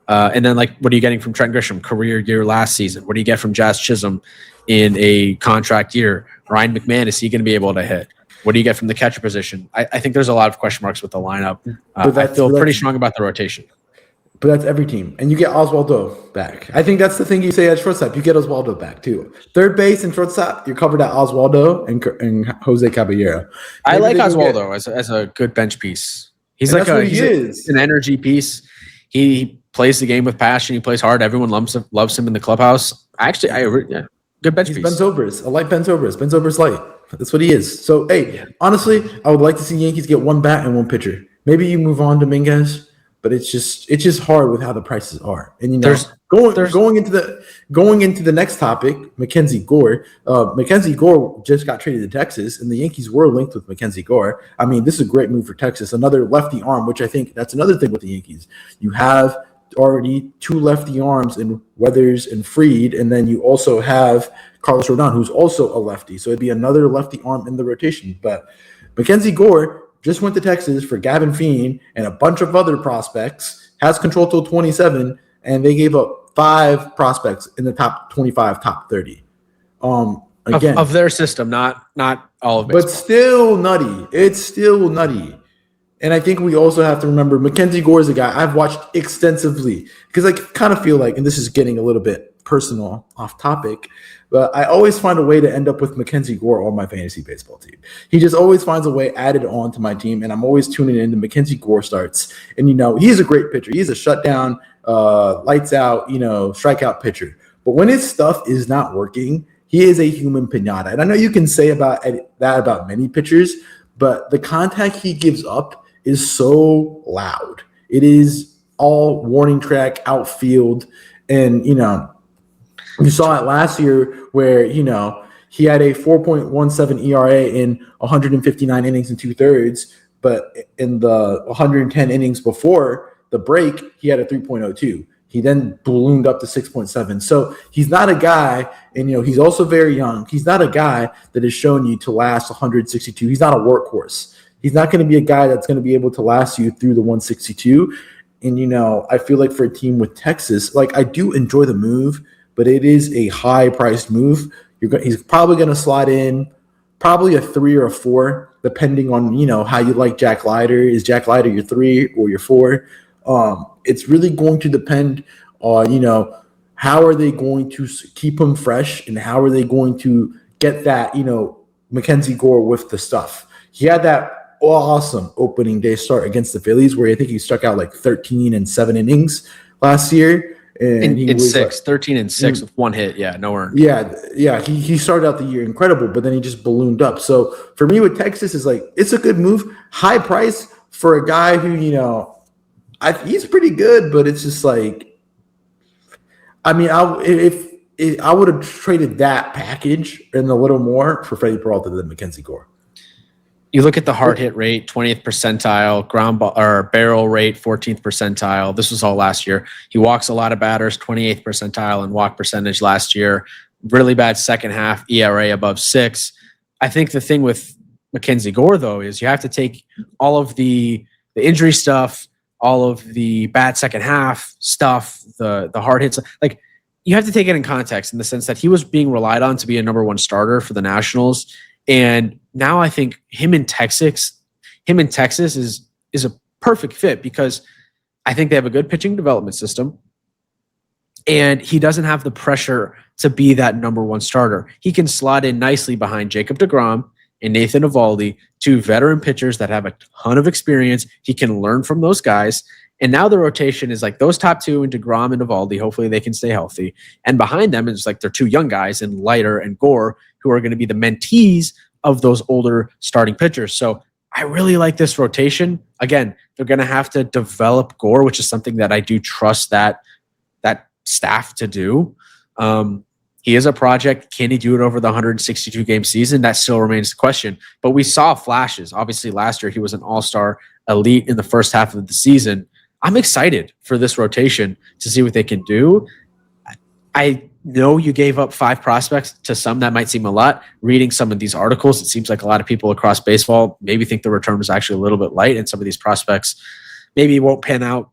Speaker 1: And then what are you getting from Trent Grisham, career year last season? What do you get from Jazz Chisholm in a contract year? Ryan McMahon, is he going to be able to hit? What do you get from the catcher position? I think there's a lot of question marks with the lineup. I feel pretty strong about the rotation.
Speaker 2: But that's every team. And you get Oswaldo back. I think that's the thing you say at shortstop. You get Oswaldo back, too. Third base and shortstop, you're covered at Oswaldo and Jose Caballero.
Speaker 1: I like Oswaldo as a good bench piece. He's an energy piece. He plays the game with passion. He plays hard. Everyone loves him in the clubhouse. Good bench piece.
Speaker 2: Ben Zobrist. I like Ben Zobrist. Ben Zobrist light. That's what he is. So, hey, honestly, I would like to see Yankees get one bat and one pitcher. Maybe you move on to Dominguez, but it's just hard with how the prices are. And
Speaker 1: There's
Speaker 2: going into the next topic, MacKenzie Gore. MacKenzie Gore just got traded to Texas, and the Yankees were linked with MacKenzie Gore. I mean, this is a great move for Texas. Another lefty arm, which I think that's another thing with the Yankees. You have already two lefty arms in Weathers and Fried, and then you also have Carlos Rodon, who's also a lefty. So it'd be another lefty arm in the rotation. But MacKenzie Gore just went to Texas for Gavin Feene and a bunch of other prospects, has control till 27, and they gave up 5 prospects in the top 25, top 30. Again,
Speaker 1: of their system, not all of it.
Speaker 2: But still nutty. It's still nutty. And I think we also have to remember MacKenzie Gore is a guy I've watched extensively because I kind of feel like, and this is getting a little bit personal off topic, but I always find a way to end up with MacKenzie Gore on my fantasy baseball team. He just always finds a way added on to my team, and I'm always tuning in to MacKenzie Gore starts. And, he's a great pitcher. He's a shutdown, lights out, strikeout pitcher. But when his stuff is not working, he is a human pinata. And I know you can say that about many pitchers, but the contact he gives up is so loud. It is all warning track, outfield, and, you saw it last year where, he had a 4.17 ERA in 159 innings and 2/3, but in the 110 innings before the break, he had a 3.02. He then ballooned up to 6.7. So he's not a guy, and he's also very young. He's not a guy that has shown you to last 162. He's not a workhorse. He's not going to be a guy that's going to be able to last you through the 162. And, I feel like for a team with Texas, I do enjoy the move, but it is a high-priced move. He's probably going to slot in probably a 3 or a 4, depending on, how you like Jack Leiter. Is Jack Leiter your 3 or your 4? It's really going to depend on, how are they going to keep him fresh and how are they going to get that, MacKenzie Gore with the stuff. He had that awesome opening day start against the Phillies where I think he struck out 13 and 7 innings last year. And
Speaker 1: in 13 and 6 with 1 hit. Yeah, no earned.
Speaker 2: Yeah. He started out the year incredible, but then he just ballooned up. So for me with Texas, it's a good move. High price for a guy who, he's pretty good, but it's just I would have traded that package and a little more for Freddy Peralta than MacKenzie Gore.
Speaker 1: You look at the hard hit rate, 20th percentile, ground ball or barrel rate, 14th percentile. This was all last year. He walks a lot of batters, 28th percentile in walk percentage last year. Really bad second half, ERA above 6. I think the thing with MacKenzie Gore, though, is you have to take all of the injury stuff, all of the bad second half stuff, the hard hits. You have to take it in context in the sense that he was being relied on to be a number 1 starter for the Nationals. And now I think him in Texas is a perfect fit because I think they have a good pitching development system. And he doesn't have the pressure to be that number 1 starter. He can slot in nicely behind Jacob deGrom and Nathan Eovaldi, 2 veteran pitchers that have a ton of experience. He can learn from those guys. And now the rotation is those top 2 and deGrom and Eovaldi. Hopefully they can stay healthy. And behind them is they're 2 young guys in Leiter and Gore who are going to be the mentees of those older starting pitchers. So I really like this rotation. Again, they're going to have to develop Gore, which is something that I do trust that staff to do. He is a project. Can he do it over the 162-game season? That still remains the question. But we saw flashes. Obviously, last year he was an all-star elite in the first half of the season. I'm excited for this rotation to see what they can do. I know you gave up 5 prospects. To some, that might seem a lot. Reading some of these articles, it seems like a lot of people across baseball maybe think the return was actually a little bit light, and some of these prospects maybe won't pan out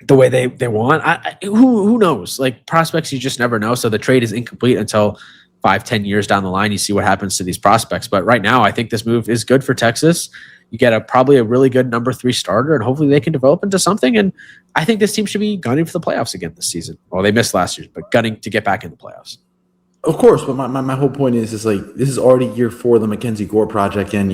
Speaker 1: the way they want. Who knows? Prospects, you just never know. So the trade is incomplete until 5-10 years down the line. You see what happens to these prospects. But right now, I think this move is good for Texas. You get probably a really good number 3 starter, and hopefully they can develop into something. And I think this team should be gunning for the playoffs again this season. Well, they missed last year, but gunning to get back in the playoffs.
Speaker 2: Of course, but my whole point is this is already year 4 of the MacKenzie Gore project, and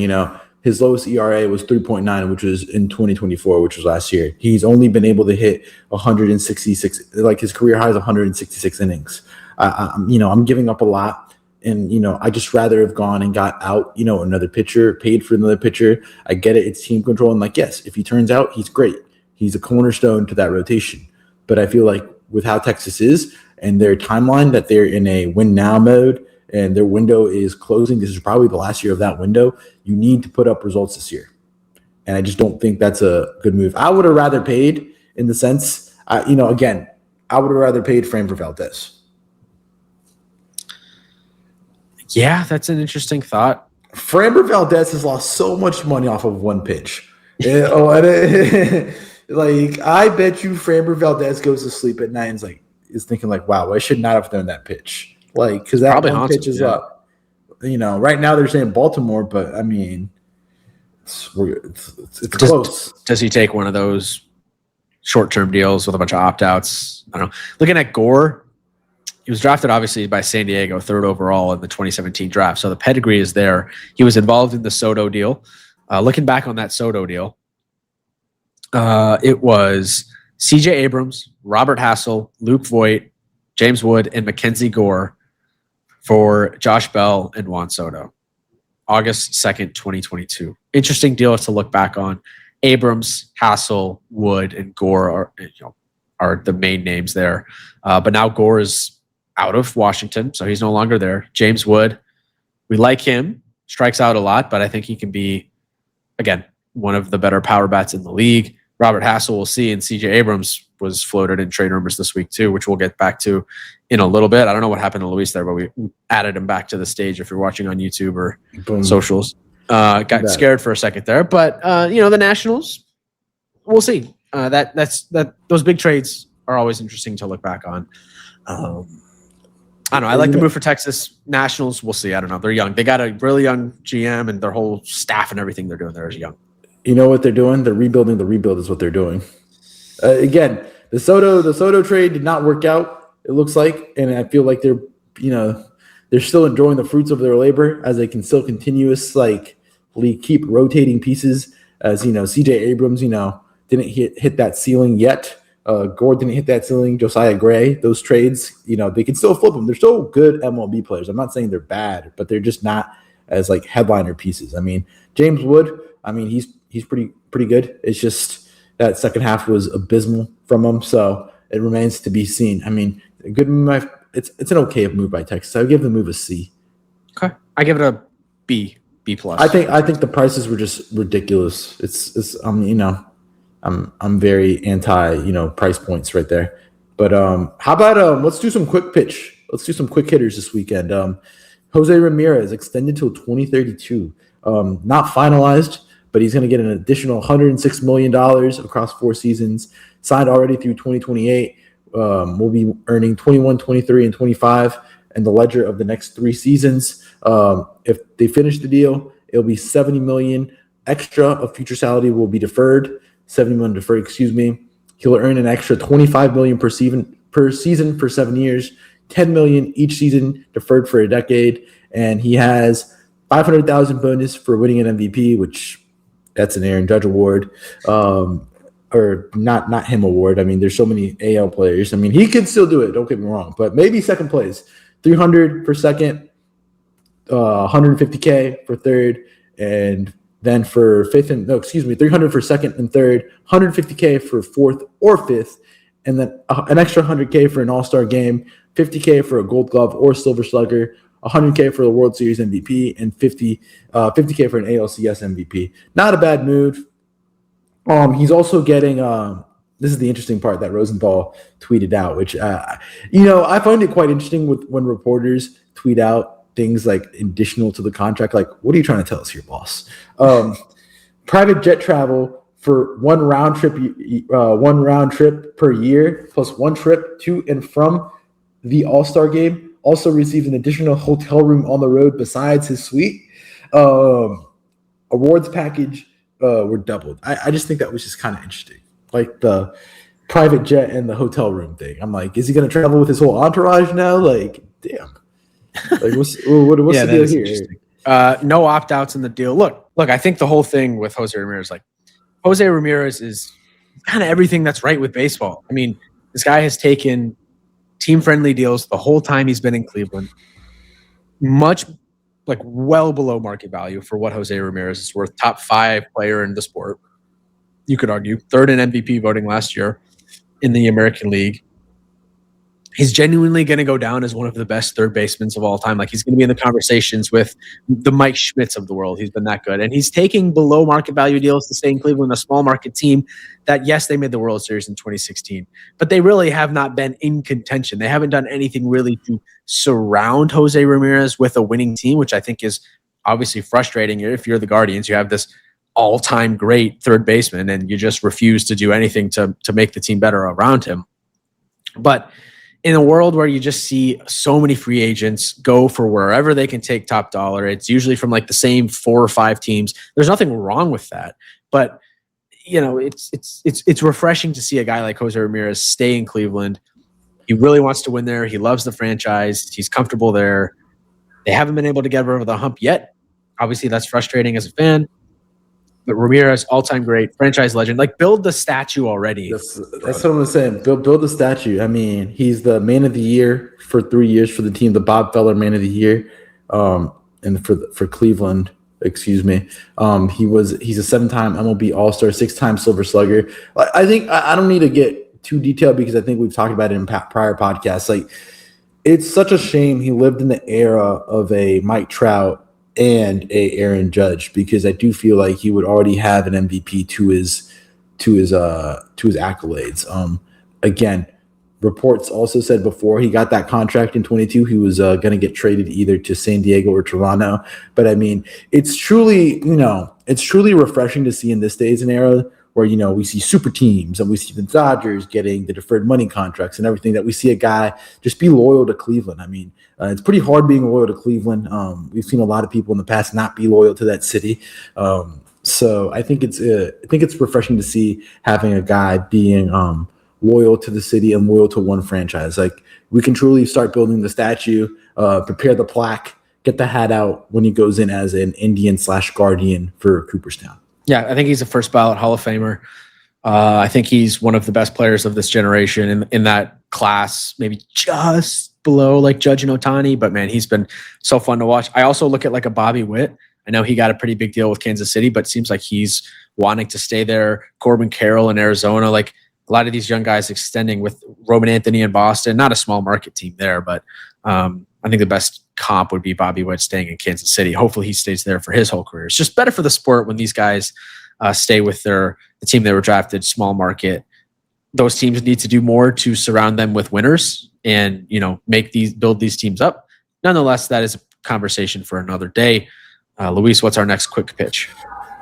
Speaker 2: his lowest ERA was 3.9, which was in 2024, which was last year. He's only been able to hit 166, his career high is 166 innings. I'm giving up a lot. And, I just rather have gone and got out, another pitcher, paid for another pitcher. I get it. It's team control. I'm yes, if he turns out, he's great. He's a cornerstone to that rotation. But I feel like with how Texas is and their timeline, that they're in a win now mode and their window is closing. This is probably the last year of that window. You need to put up results this year. And I just don't think that's a good move. I would have rather paid in the sense, again, I would have rather paid Framber Valdez.
Speaker 1: Yeah, that's an interesting thought.
Speaker 2: Framber Valdez has lost so much money off of one pitch. Like, I bet you Framber Valdez goes to sleep at night and is thinking like, wow, I should not have thone that pitch. Like, because that
Speaker 1: Probably
Speaker 2: one pitch is up. Right now they're saying Baltimore, but I mean, it's close.
Speaker 1: Does he take one of those short-term deals with a bunch of opt-outs? I don't know. Looking at Gore, he was drafted obviously by San Diego, 3rd overall in the 2017 draft. So the pedigree is there. He was involved in the Soto deal. Looking back on that Soto deal, it was CJ Abrams, Robert Hassel, Luke Voigt, James Wood, and MacKenzie Gore for Josh Bell and Juan Soto. August 2nd, 2022. Interesting deal to look back on. Abrams, Hassel, Wood, and Gore are the main names there. But now Gore is out of Washington, so he's no longer there. James Wood, we like him, strikes out a lot, but I think he can be, again, one of the better power bats in the league. Robert Hassel, we'll see, and CJ Abrams was floated in trade rumors this week too, which we'll get back to in a little bit. I don't know what happened to Luis there, but we added him back to the stage if you're watching on YouTube or socials. Got scared for a second there, but the Nationals, we'll see. Those big trades are always interesting to look back on. I don't know. I like the move for Texas. Nationals, we'll see. I don't know. They're young. They got a really young GM, and their whole staff and everything they're doing there is young.
Speaker 2: You know what they're doing? They're rebuilding. The rebuild is what they're doing. Again, the Soto trade did not work out, it looks like, and I feel like they're still enjoying the fruits of their labor as they can still continuously keep rotating pieces. As CJ Abrams, didn't hit that ceiling yet. Gore didn't hit that ceiling. Josiah Gray, those trades, they can still flip them. They're still good MLB players. I'm not saying they're bad, but they're just not as headliner pieces. I mean, James Wood, he's pretty good. It's just that second half was abysmal from him, so it remains to be seen. I mean, a good move. It's an okay move by Texas. I would give the move a C.
Speaker 1: Okay, I give it a B plus.
Speaker 2: I think the prices were just ridiculous. I'm very anti price points right there. But how about let's do some quick pitch. Let's do some quick hitters this weekend. Jose Ramirez extended till 2032. Not finalized, but he's going to get an additional $106 million across 4 seasons. Signed already through 2028. We'll be earning 21, 23, and 25 in the ledger of the next 3 seasons. If they finish the deal, it'll be $70 million extra of future salary will be deferred. $70 million deferred, excuse me. He'll earn an extra $25 million per season for 7 years, $10 million each season deferred for a decade, and he has $500,000 bonus for winning an MVP, which that's an Aaron Judge award, or not him award. I mean, there's so many AL players. I mean, he can still do it. Don't get me wrong, but maybe second place, $300 for second, $150K for third, and then for $300 for second and third, $150K for fourth or fifth, and then an extra $100K for an All-Star game, $50K for a Gold Glove or Silver Slugger, $100K for the World Series MVP, and $50K for an ALCS MVP. Not a bad move. He's also getting this is the interesting part that Rosenthal tweeted out, which I find it quite interesting when reporters tweet out things additional to the contract. What are you trying to tell us here, boss? Private jet travel for one round trip per year, plus one trip to and from the All-Star game. Also received an additional hotel room on the road besides his suite. Awards package were doubled. I just think that was just kind of interesting. The private jet and the hotel room thing. I'm is he going to travel with his whole entourage now? Damn. What's the deal here?
Speaker 1: No opt-outs in the deal. Look, I think the whole thing with Jose Ramirez is kind of everything that's right with baseball. I mean, this guy has taken team-friendly deals the whole time he's been in Cleveland. Much, well below market value for what Jose Ramirez is worth. Top 5 player in the sport. you could argue, third in MVP voting last year in the American League. He's genuinely going to go down as one of the best third basemen of all time. Like, he's going to be in the conversations with the Mike Schmidts of the world. He's been that good. And he's taking below market value deals to stay in Cleveland, a small market team that, yes, they made the World Series in 2016, but they really have not been in contention. They haven't done anything really to surround Jose Ramirez with a winning team, which I think is obviously frustrating. If you're the Guardians, you have this all-time great third baseman, and you just refuse to do anything to make the team better around him. But in a world where you just see so many free agents go for wherever they can take top dollar, it's usually from like the same 4 or 5 teams. There's nothing wrong with that, but it's refreshing to see a guy like Jose Ramirez stay in Cleveland. He really wants to win there. He loves the franchise. He's comfortable there. They haven't been able to get over the hump yet. Obviously, that's frustrating as a fan. But Ramirez, all-time great, franchise legend. Like, build the statue already.
Speaker 2: That's what I'm saying. Build the statue. I mean, he's the man of the year for 3 years for the team, the Bob Feller man of the year, and for Cleveland. Excuse me. He's a 7-time MLB All-Star, 6-time Silver Slugger. I think I don't need to get too detailed because I think we've talked about it in prior podcasts. Like, it's such a shame he lived in the era of a Mike Trout and a Aaron Judge, because I do feel like he would already have an MVP to his accolades. Again, reports also said before he got that contract in 22, he was going to get traded either to San Diego or Toronto. But I mean, it's truly refreshing to see in this days and era where, we see super teams and we see the Dodgers getting the deferred money contracts and everything, that we see a guy just be loyal to Cleveland. I mean, it's pretty hard being loyal to Cleveland. We've seen a lot of people in the past not be loyal to that city. So I think it's refreshing to see having a guy being loyal to the city and loyal to one franchise. Like, we can truly start building the statue, prepare the plaque, get the hat out when he goes in as an Indian/Guardian for Cooperstown.
Speaker 1: Yeah, I think he's a first ballot Hall of Famer. I think he's one of the best players of this generation in that class, maybe just below like Judge and Ohtani. But man, he's been so fun to watch. I also look at like a Bobby Witt. I know he got a pretty big deal with Kansas City, but it seems like he's wanting to stay there. Corbin Carroll in Arizona, like a lot of these young guys extending with Roman Anthony in Boston. Not a small market team there, but I think the best comp would be Bobby Witt staying in Kansas City. Hopefully he stays there for his whole career. It's just better for the sport when these guys stay with the team they were drafted, small market. Those teams need to do more to surround them with winners and, build these teams up. Nonetheless, that is a conversation for another day. Luis, what's our next quick pitch?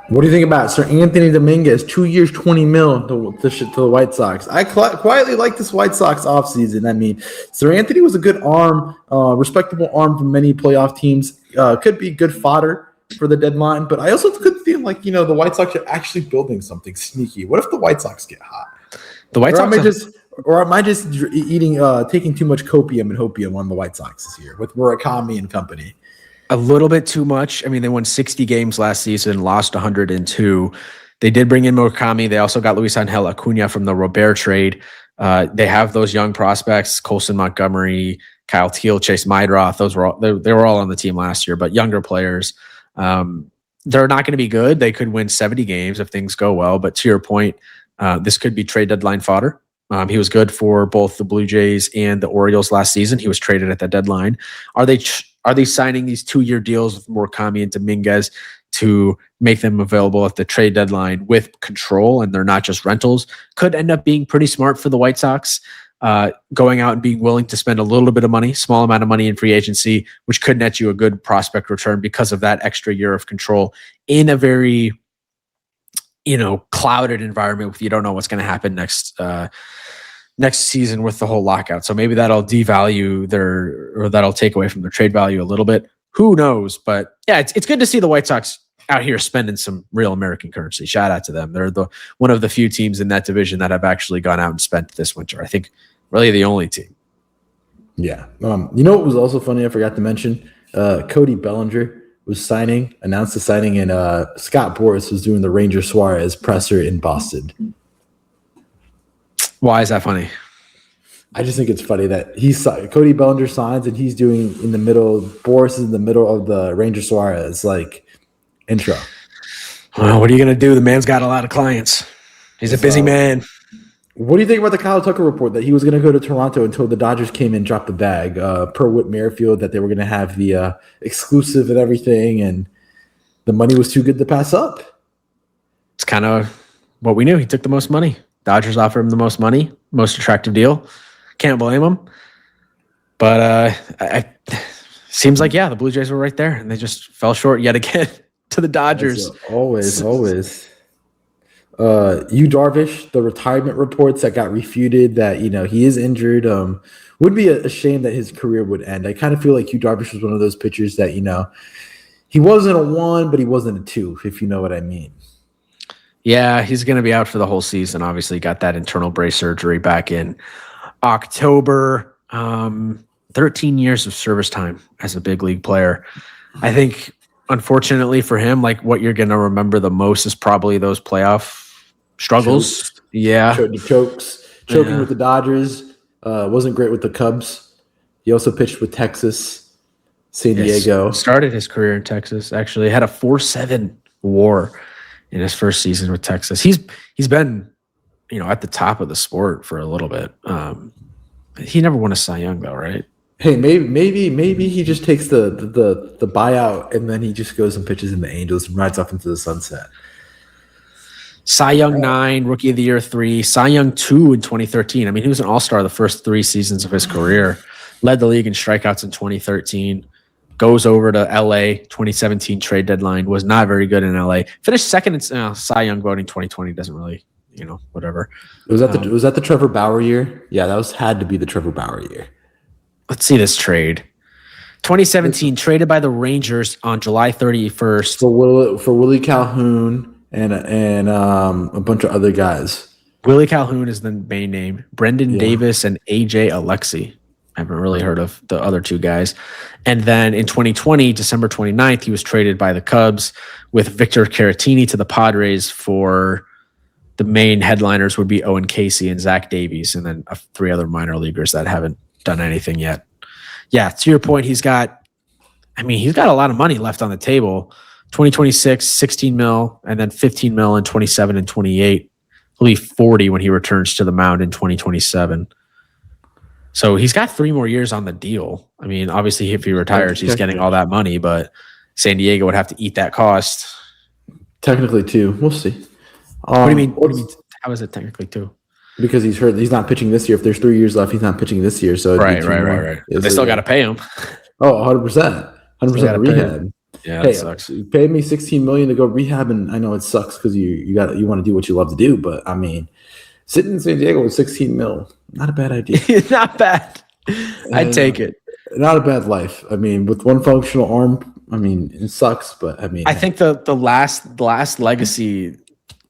Speaker 2: What do you think about Sir Anthony Dominguez, 2 years, $20 million to the White Sox? I quietly like this White Sox offseason. I mean, Sir Anthony was a good arm, respectable arm for many playoff teams. Could be good fodder for the deadline, but I also could feel like, the White Sox are actually building something sneaky. What if the White Sox get hot?
Speaker 1: The White Sox
Speaker 2: am I just eating, taking too much copium and hopium on the White Sox this year with Murakami and company?
Speaker 1: A little bit too much. I mean, they won 60 games last season, lost 102. They did bring in Murakami. They also got Luis Angel Acuna from the Robert trade. They have those young prospects, Colson Montgomery, Kyle Teal, Chase Meidroth. They were all on the team last year, but younger players. They're not going to be good. They could win 70 games if things go well. But to your point, this could be trade deadline fodder. He was good for both the Blue Jays and the Orioles last season. He was traded at the deadline. Are they signing these 2-year deals with Murakami and Dominguez to make them available at the trade deadline with control, and they're not just rentals? Could end up being pretty smart for the White Sox, going out and being willing to spend a little bit of money, small amount of money in free agency, which could net you a good prospect return because of that extra year of control in a very, clouded environment. You don't know what's going to happen next season with the whole lockout. So maybe that'll devalue that'll take away from their trade value a little bit. Who knows? But yeah, it's good to see the White Sox out here spending some real American currency. Shout out to them. They're one of the few teams in that division that have actually gone out and spent this winter. I think really the only team.
Speaker 2: Yeah. What was also funny? I forgot to mention, Cody Bellinger announced the signing, and Scott Boras was doing the Ranger Suarez presser in Boston.
Speaker 1: Why is that funny?
Speaker 2: I just think it's funny that Cody Bellinger signs and he's doing in the middle. Boras is in the middle of the Ranger Suarez intro.
Speaker 1: Well, what are you going to do? The man's got a lot of clients. He's a busy man.
Speaker 2: What do you think about the Kyle Tucker report that he was going to go to Toronto until the Dodgers came and dropped the bag? Per Whit Merrifield, that they were going to have the exclusive and everything, and the money was too good to pass up.
Speaker 1: It's kind of what we knew. He took the most money. Dodgers offered him the most money, most attractive deal. Can't blame him. But seems like, the Blue Jays were right there, and they just fell short yet again to the Dodgers.
Speaker 2: Always. Darvish, the retirement reports that got refuted that, he is injured. Would be a shame that his career would end. I kind of feel like Darvish was one of those pitchers that, he wasn't a 1, but he wasn't a 2, if you know what I mean.
Speaker 1: Yeah, he's going to be out for the whole season. Obviously, got that internal brace surgery back in October. 13 years of service time as a big league player. I think, unfortunately for him, like what you're going to remember the most is probably those playoff struggles.
Speaker 2: Choking with the Dodgers. Wasn't great with the Cubs. He also pitched with Texas, San Diego.
Speaker 1: Started his career in Texas. Actually, had a 4.7 WAR in his first season with Texas. He's been, at the top of the sport for a little bit. He never won a Cy Young though, right?
Speaker 2: Hey, maybe he just takes the buyout and then he just goes and pitches in the Angels and rides off into the sunset.
Speaker 1: Cy Young 9, Rookie of the Year 3, Cy Young 2 in 2013. I mean, he was an all-star the first 3 seasons of his career. Led the league in strikeouts in 2013. Goes over to LA, 2017 trade deadline. Was not very good in LA. Finished second in Cy Young voting 2020. Doesn't really, whatever.
Speaker 2: Was that the Trevor Bauer year? Yeah, had to be the Trevor Bauer year.
Speaker 1: Let's see this trade. 2017, traded by the Rangers on July 31st.
Speaker 2: For Willie Calhoun and a bunch of other guys.
Speaker 1: Willie Calhoun is the main name. Brendan Davis and AJ Alexi. I haven't really heard of the other 2 guys. And then in 2020, December 29th, he was traded by the Cubs with Victor Caratini to the Padres for the main headliners would be Owen Casey and Zach Davies, and then 3 other minor leaguers that haven't done anything yet. Yeah, to your point, he's got a lot of money left on the table. 2026, 16 mil, and then 15 mil in 27 and 28. He'll be 40 when he returns to the mound in 2027. So he's got 3 more years on the deal. I mean, obviously, if he retires, he's getting all that money, but San Diego would have to eat that cost.
Speaker 2: Technically, 2. We'll see.
Speaker 1: What do you mean? How is it technically 2?
Speaker 2: Because he's hurt. He's not pitching this year. If there's 3 years left, he's not pitching this year. So
Speaker 1: right. They still got to pay him.
Speaker 2: Oh, 100%. 100% rehab.
Speaker 1: Yeah, that sucks.
Speaker 2: You paid me $16 million to go rehab, and I know it sucks because you want to do what you love to do. But I mean, sitting in San Diego with $16 million, not a bad idea.
Speaker 1: Not bad. I'd take it.
Speaker 2: Not a bad life. I mean, with one functional arm, I mean, it sucks. But I mean,
Speaker 1: I think the last legacy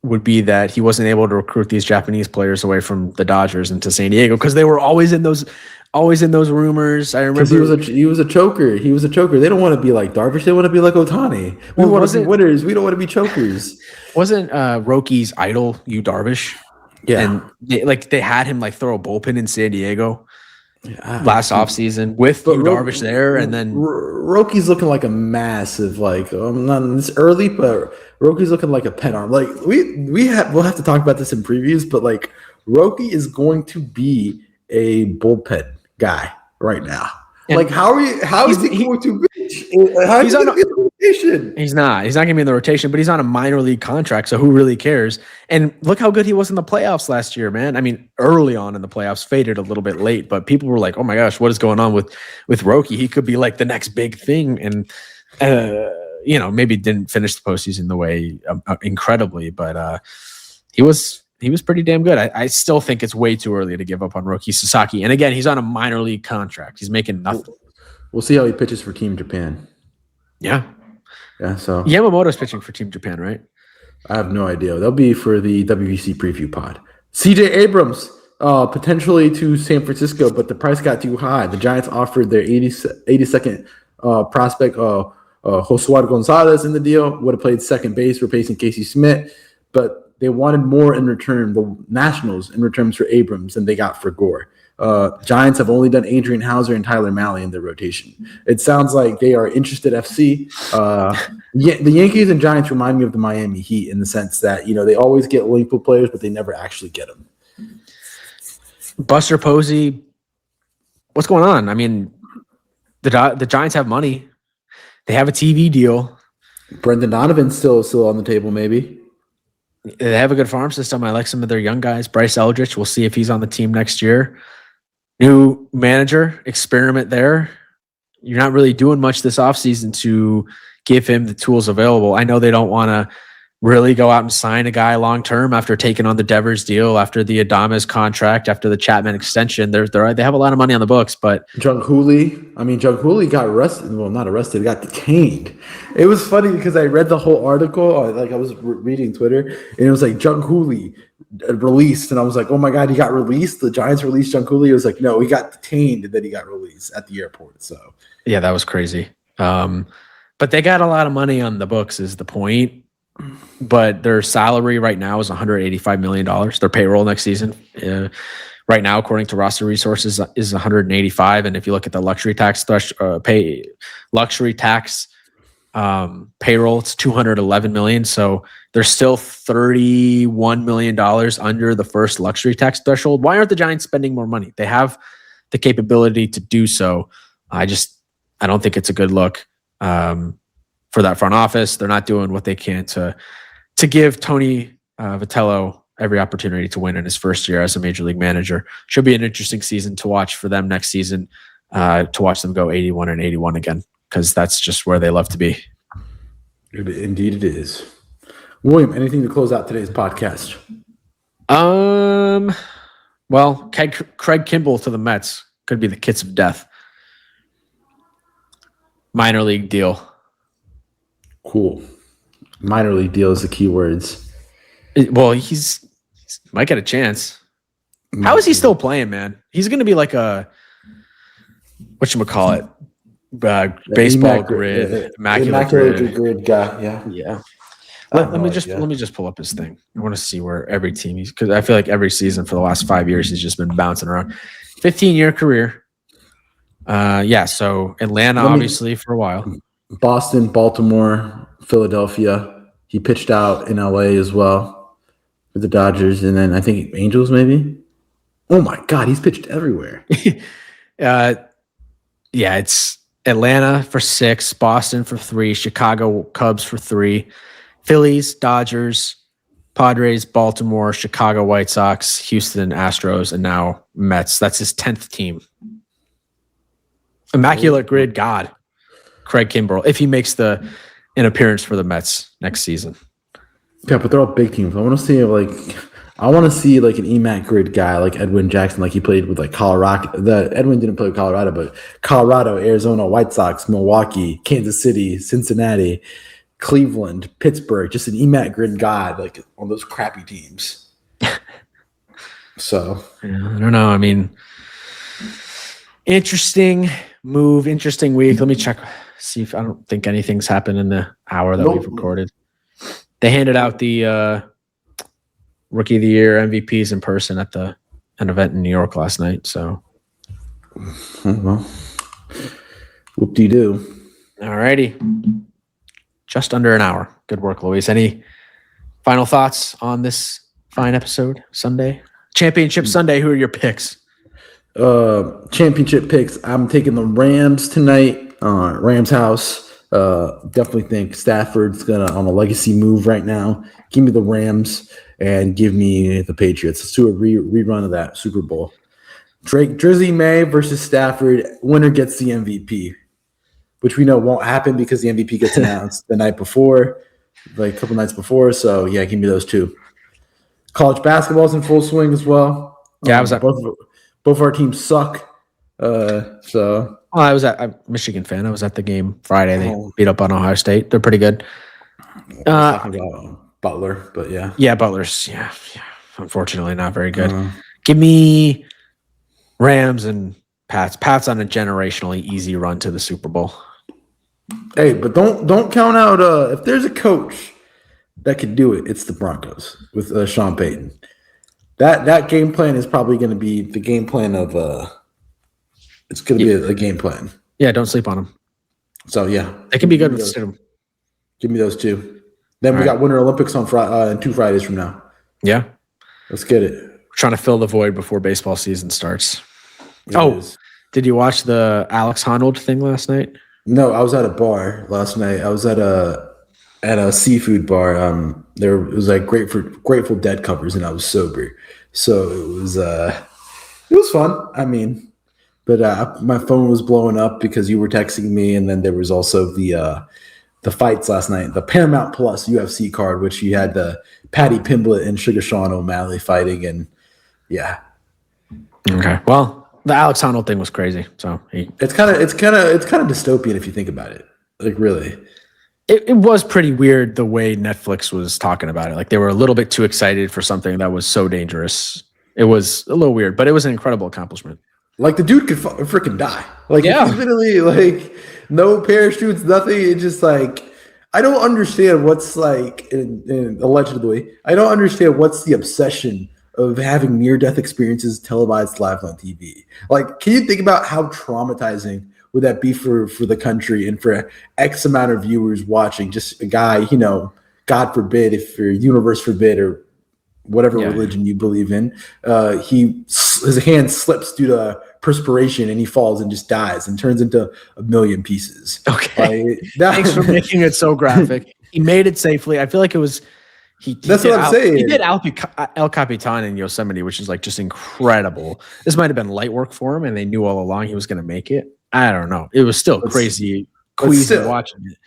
Speaker 1: would be that he wasn't able to recruit these Japanese players away from the Dodgers into San Diego because they were always in those rumors. I remember
Speaker 2: he was a choker. He was a choker. They don't want to be like Darvish. They want to be like Ohtani. We want to be winners. We don't want to be chokers.
Speaker 1: Wasn't Rocky's idol Darvish?
Speaker 2: Yeah,
Speaker 1: and they had him throw a bullpen in San Diego last offseason with Darvish there, and then
Speaker 2: Rocky's looking like a massive not this early, but Rocky's looking like a pen arm. We'll have to talk about this in previews, but Rocky is going to be a bullpen guy right now. And how is he going to pitch? How is he going to be in the rotation?
Speaker 1: He's not going to be in the rotation, but he's on a minor league contract, so who really cares? And look how good he was in the playoffs last year, man. I mean, early on in the playoffs, faded a little bit late, but people were like, "Oh my gosh, what is going on with Rocky? He could be the next big thing." And maybe didn't finish the postseason the way incredibly, but he was pretty damn good. I still think it's way too early to give up on Roki Sasaki. And again, he's on a minor league contract. He's making nothing.
Speaker 2: We'll see how he pitches for Team Japan.
Speaker 1: Yeah.
Speaker 2: Yeah. So
Speaker 1: Yamamoto's pitching for Team Japan, right?
Speaker 2: I have no idea. They'll be for the WBC preview pod. CJ Abrams, potentially to San Francisco, but the price got too high. The Giants offered their 82nd prospect, Josué Gonzalez, in the deal. Would have played second base, replacing Casey Smith, but they wanted more in return, the Nationals in return for Abrams, than they got for Gore. Giants have only done Adrian Hauser and Tyler Mahle in their rotation. It sounds like they are interested FC. The Yankees and Giants remind me of the Miami Heat in the sense that, they always get linked with players, but they never actually get them.
Speaker 1: Buster Posey, what's going on? I mean, the Giants have money. They have a TV deal.
Speaker 2: Brendan Donovan's still on the table, maybe.
Speaker 1: They have a good farm system. I like some of their young guys. Bryce Eldridge, we'll see if he's on the team next year. New manager, experiment there. You're not really doing much this offseason to give him the tools available. I know they don't want to really go out and sign a guy long-term after taking on the Devers deal, after the Adames contract, after the Chapman extension. They have a lot of money on the books, but
Speaker 2: Jung Hooley got arrested. Well, not arrested, got detained. It was funny because I read the whole article. I was reading Twitter, and it was like Jung Hooley released, and I was like, oh my God, he got released? The Giants released Jung Hooley? It was like, no, he got detained, and then he got released at the airport. So
Speaker 1: yeah, that was crazy. But they got a lot of money on the books is the point. But their salary right now is $185 million. Their payroll next season, right now, according to roster resources, is 185. And if you look at the luxury tax payroll, it's $211 million. So they're still $31 million under the first luxury tax threshold. Why aren't the Giants spending more money? They have the capability to do so. I don't think it's a good look. For that front office, they're not doing what they can to give Tony Vitello every opportunity to win in his first year as a major league manager. Should be an interesting season to watch for them next season, to watch them go 81-81 again, because that's just where they love to be.
Speaker 2: Indeed it is. William, anything to close out today's podcast?
Speaker 1: Well, Craig Kimbrell to the Mets could be the kiss of death. Minor league deal.
Speaker 2: Cool. Minor league deal is the key words.
Speaker 1: Well, he's might get a chance. How is he still playing, man? He's going to be like a whatchamacallit, baseball grid, immaculate
Speaker 2: grid guy. Yeah.
Speaker 1: Let me just pull up his thing. I want to see where every team he's, because I feel like every season for the last 5 years he's just been bouncing around. 15-year career. So Atlanta obviously for a while.
Speaker 2: Boston, Baltimore, Philadelphia. He pitched out in LA as well for the Dodgers, and then I think Angels maybe. Oh my God, he's pitched everywhere.
Speaker 1: It's Atlanta for 6, Boston for 3, Chicago Cubs for 3, Phillies, Dodgers, Padres, Baltimore, Chicago White Sox, Houston Astros, and now Mets. That's his 10th team. Immaculate grid god. Craig Kimbrell, if he makes an appearance for the Mets next season.
Speaker 2: Yeah, but they're all big teams. I want to see an EMAC grid guy like Edwin Jackson, like he played with like Colorado. Edwin didn't play with Colorado, but Colorado, Arizona, White Sox, Milwaukee, Kansas City, Cincinnati, Cleveland, Pittsburgh. Just an EMAC grid guy like on those crappy teams. So
Speaker 1: yeah, I don't know. I mean, interesting move, interesting week. Let me check. See if I don't think anything's happened in the hour that we've recorded. They handed out the Rookie of the Year MVPs in person at an event in New York last night. So,
Speaker 2: well, whoop-de-doo.
Speaker 1: All righty. Just under an hour. Good work, Luis. Any final thoughts on this fine episode Sunday? Championship Sunday, who are your picks?
Speaker 2: Championship picks. I'm taking the Rams tonight. Rams house. Definitely think Stafford's on a legacy move right now. Give me the Rams and give me the Patriots. Let's do a rerun of that Super Bowl. Drizzy May versus Stafford. Winner gets the MVP, which we know won't happen because the MVP gets announced the night before, like a couple nights before. So yeah, give me those two. College basketball's in full swing as well.
Speaker 1: Yeah, I was at
Speaker 2: both our teams suck.
Speaker 1: I was I'm a Michigan fan. I was at the game Friday. They beat up on Ohio State. They're pretty good.
Speaker 2: Talking about Butler, but yeah.
Speaker 1: Yeah, Butler's unfortunately not very good. Give me Rams and Pats. Pats on a generationally easy run to the Super Bowl.
Speaker 2: Hey, but don't count out if there's a coach that could do it, it's the Broncos with Sean Payton. that game plan is probably going to be the game plan of it's going to be a game plan.
Speaker 1: Yeah, don't sleep on them.
Speaker 2: So yeah,
Speaker 1: They can be good with them.
Speaker 2: Give me those two. Then we got Winter Olympics on Friday, 2 Fridays from now.
Speaker 1: Yeah,
Speaker 2: let's get it.
Speaker 1: We're trying to fill the void before baseball season starts.
Speaker 2: It is.
Speaker 1: Did you watch the Alex Honnold thing last night?
Speaker 2: No, I was at a bar last night. I was at a seafood bar. It was like Grateful Dead covers, and I was sober, so it was fun. I mean, but my phone was blowing up because you were texting me, and then there was also the fights last night, the Paramount Plus UFC card, which you had the Paddy Pimblett and Sugar Sean O'Malley fighting, and yeah.
Speaker 1: Okay, well, the Alex Honnold thing was crazy. So
Speaker 2: it's kind of dystopian if you think about it. Like really.
Speaker 1: It was pretty weird the way Netflix was talking about it. Like they were a little bit too excited for something that was so dangerous. It was a little weird, but it was an incredible accomplishment.
Speaker 2: Like the dude could freaking die. Like literally like no parachutes, nothing. It's just like I don't understand what's like allegedly. I don't understand what's the obsession of having near-death experiences televised live on TV. Like, can you think about how traumatizing would that be for the country and for X amount of viewers watching? Just a guy, God forbid, if your universe forbid or whatever religion you believe in, his hand slips due to perspiration and he falls and just dies and turns into a million pieces.
Speaker 1: Okay, thanks for making it so graphic. He made it safely. I feel like it was.
Speaker 2: That's what I'm saying.
Speaker 1: He did El Capitan in Yosemite, which is like just incredible. This might have been light work for him, and they knew all along he was going to make it. I don't know. It was still queasy watching it.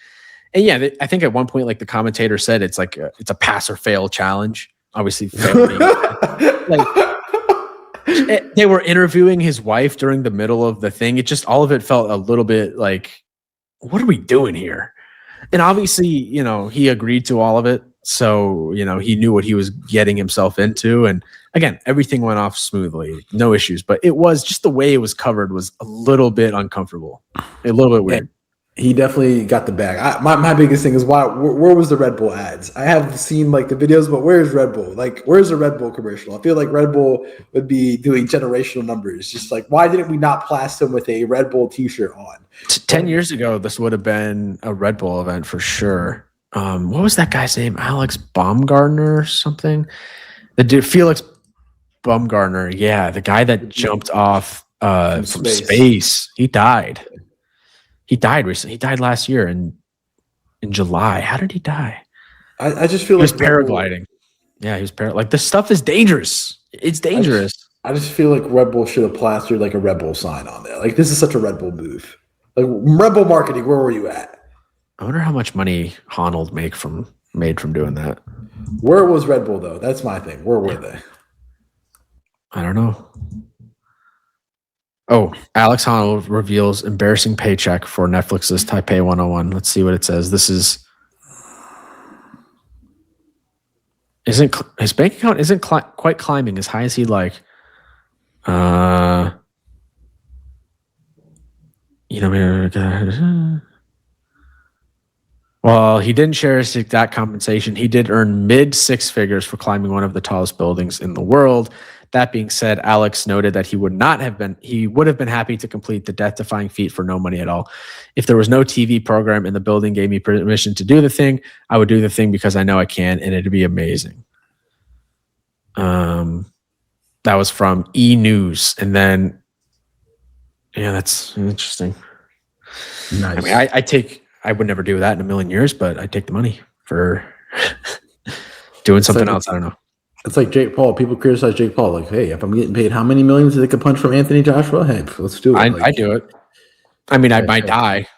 Speaker 1: And yeah, I think at one point, like the commentator said, it's like it's a pass or fail challenge. Obviously, fail they were interviewing his wife during the middle of the thing. It just all of it felt a little bit like, what are we doing here? And obviously, he agreed to all of it. So, he knew what he was getting himself into. And again, everything went off smoothly. No issues. But it was just the way it was covered was a little bit uncomfortable. A little bit weird.
Speaker 2: He definitely got the bag. My biggest thing is where was the Red Bull ads? I have seen like the videos, but where's Red Bull? Like, where's the Red Bull commercial? I feel like Red Bull would be doing generational numbers. Just like, why didn't we not blast him with a Red Bull t-shirt on?
Speaker 1: 10 years ago, this would have been a Red Bull event for sure. What was that guy's name? Alex Baumgartner or something? The dude, Felix Baumgartner. Yeah, the guy that jumped off from space. He died. He died recently. He died last year in July. How did he die?
Speaker 2: I just feel
Speaker 1: he was paragliding. Yeah, he was like this stuff is dangerous. It's dangerous.
Speaker 2: I just feel like Red Bull should have plastered like a Red Bull sign on there. Like this is such a Red Bull move. Like Red Bull marketing, where were you at?
Speaker 1: I wonder how much money Honnold made from doing that.
Speaker 2: Where was Red Bull though? That's my thing. Where were they?
Speaker 1: I don't know. Oh, Alex Honnold reveals embarrassing paycheck for Netflix's Taipei 101. Let's see what it says. His bank account isn't quite climbing as high as he'd like. Well, he didn't share his exact compensation. He did earn mid six figures for climbing one of the tallest buildings in the world. That being said, Alex noted that he would have been happy to complete the death-defying feat for no money at all. If there was no TV program and the building gave me permission to do the thing, I would do the thing because I know I can, and it'd be amazing. That was from E! News. And then, yeah, that's interesting.
Speaker 2: Nice.
Speaker 1: I mean, I would never do that in a million years, but I'd take the money for doing something else. I don't know.
Speaker 2: It's like Jake Paul. People criticize Jake Paul. Like, hey, if I'm getting paid how many millions to take a punch from Anthony Joshua? Hey, let's do it.
Speaker 1: I do it. I mean, I might die.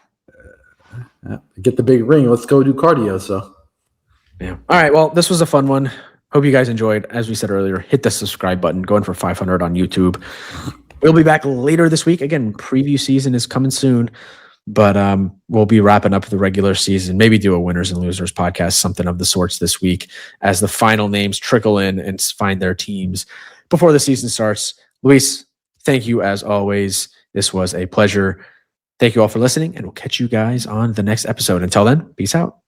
Speaker 2: Get the big ring. Let's go do cardio. So,
Speaker 1: yeah. All right. Well, this was a fun one. Hope you guys enjoyed. As we said earlier, hit the subscribe button. Going for 500 on YouTube. We'll be back later this week. Again, preview season is coming soon. But we'll be wrapping up the regular season, maybe do a winners and losers podcast, something of the sorts this week as the final names trickle in and find their teams before the season starts. Luis, thank you as always. This was a pleasure. Thank you all for listening, and we'll catch you guys on the next episode. Until then, peace out.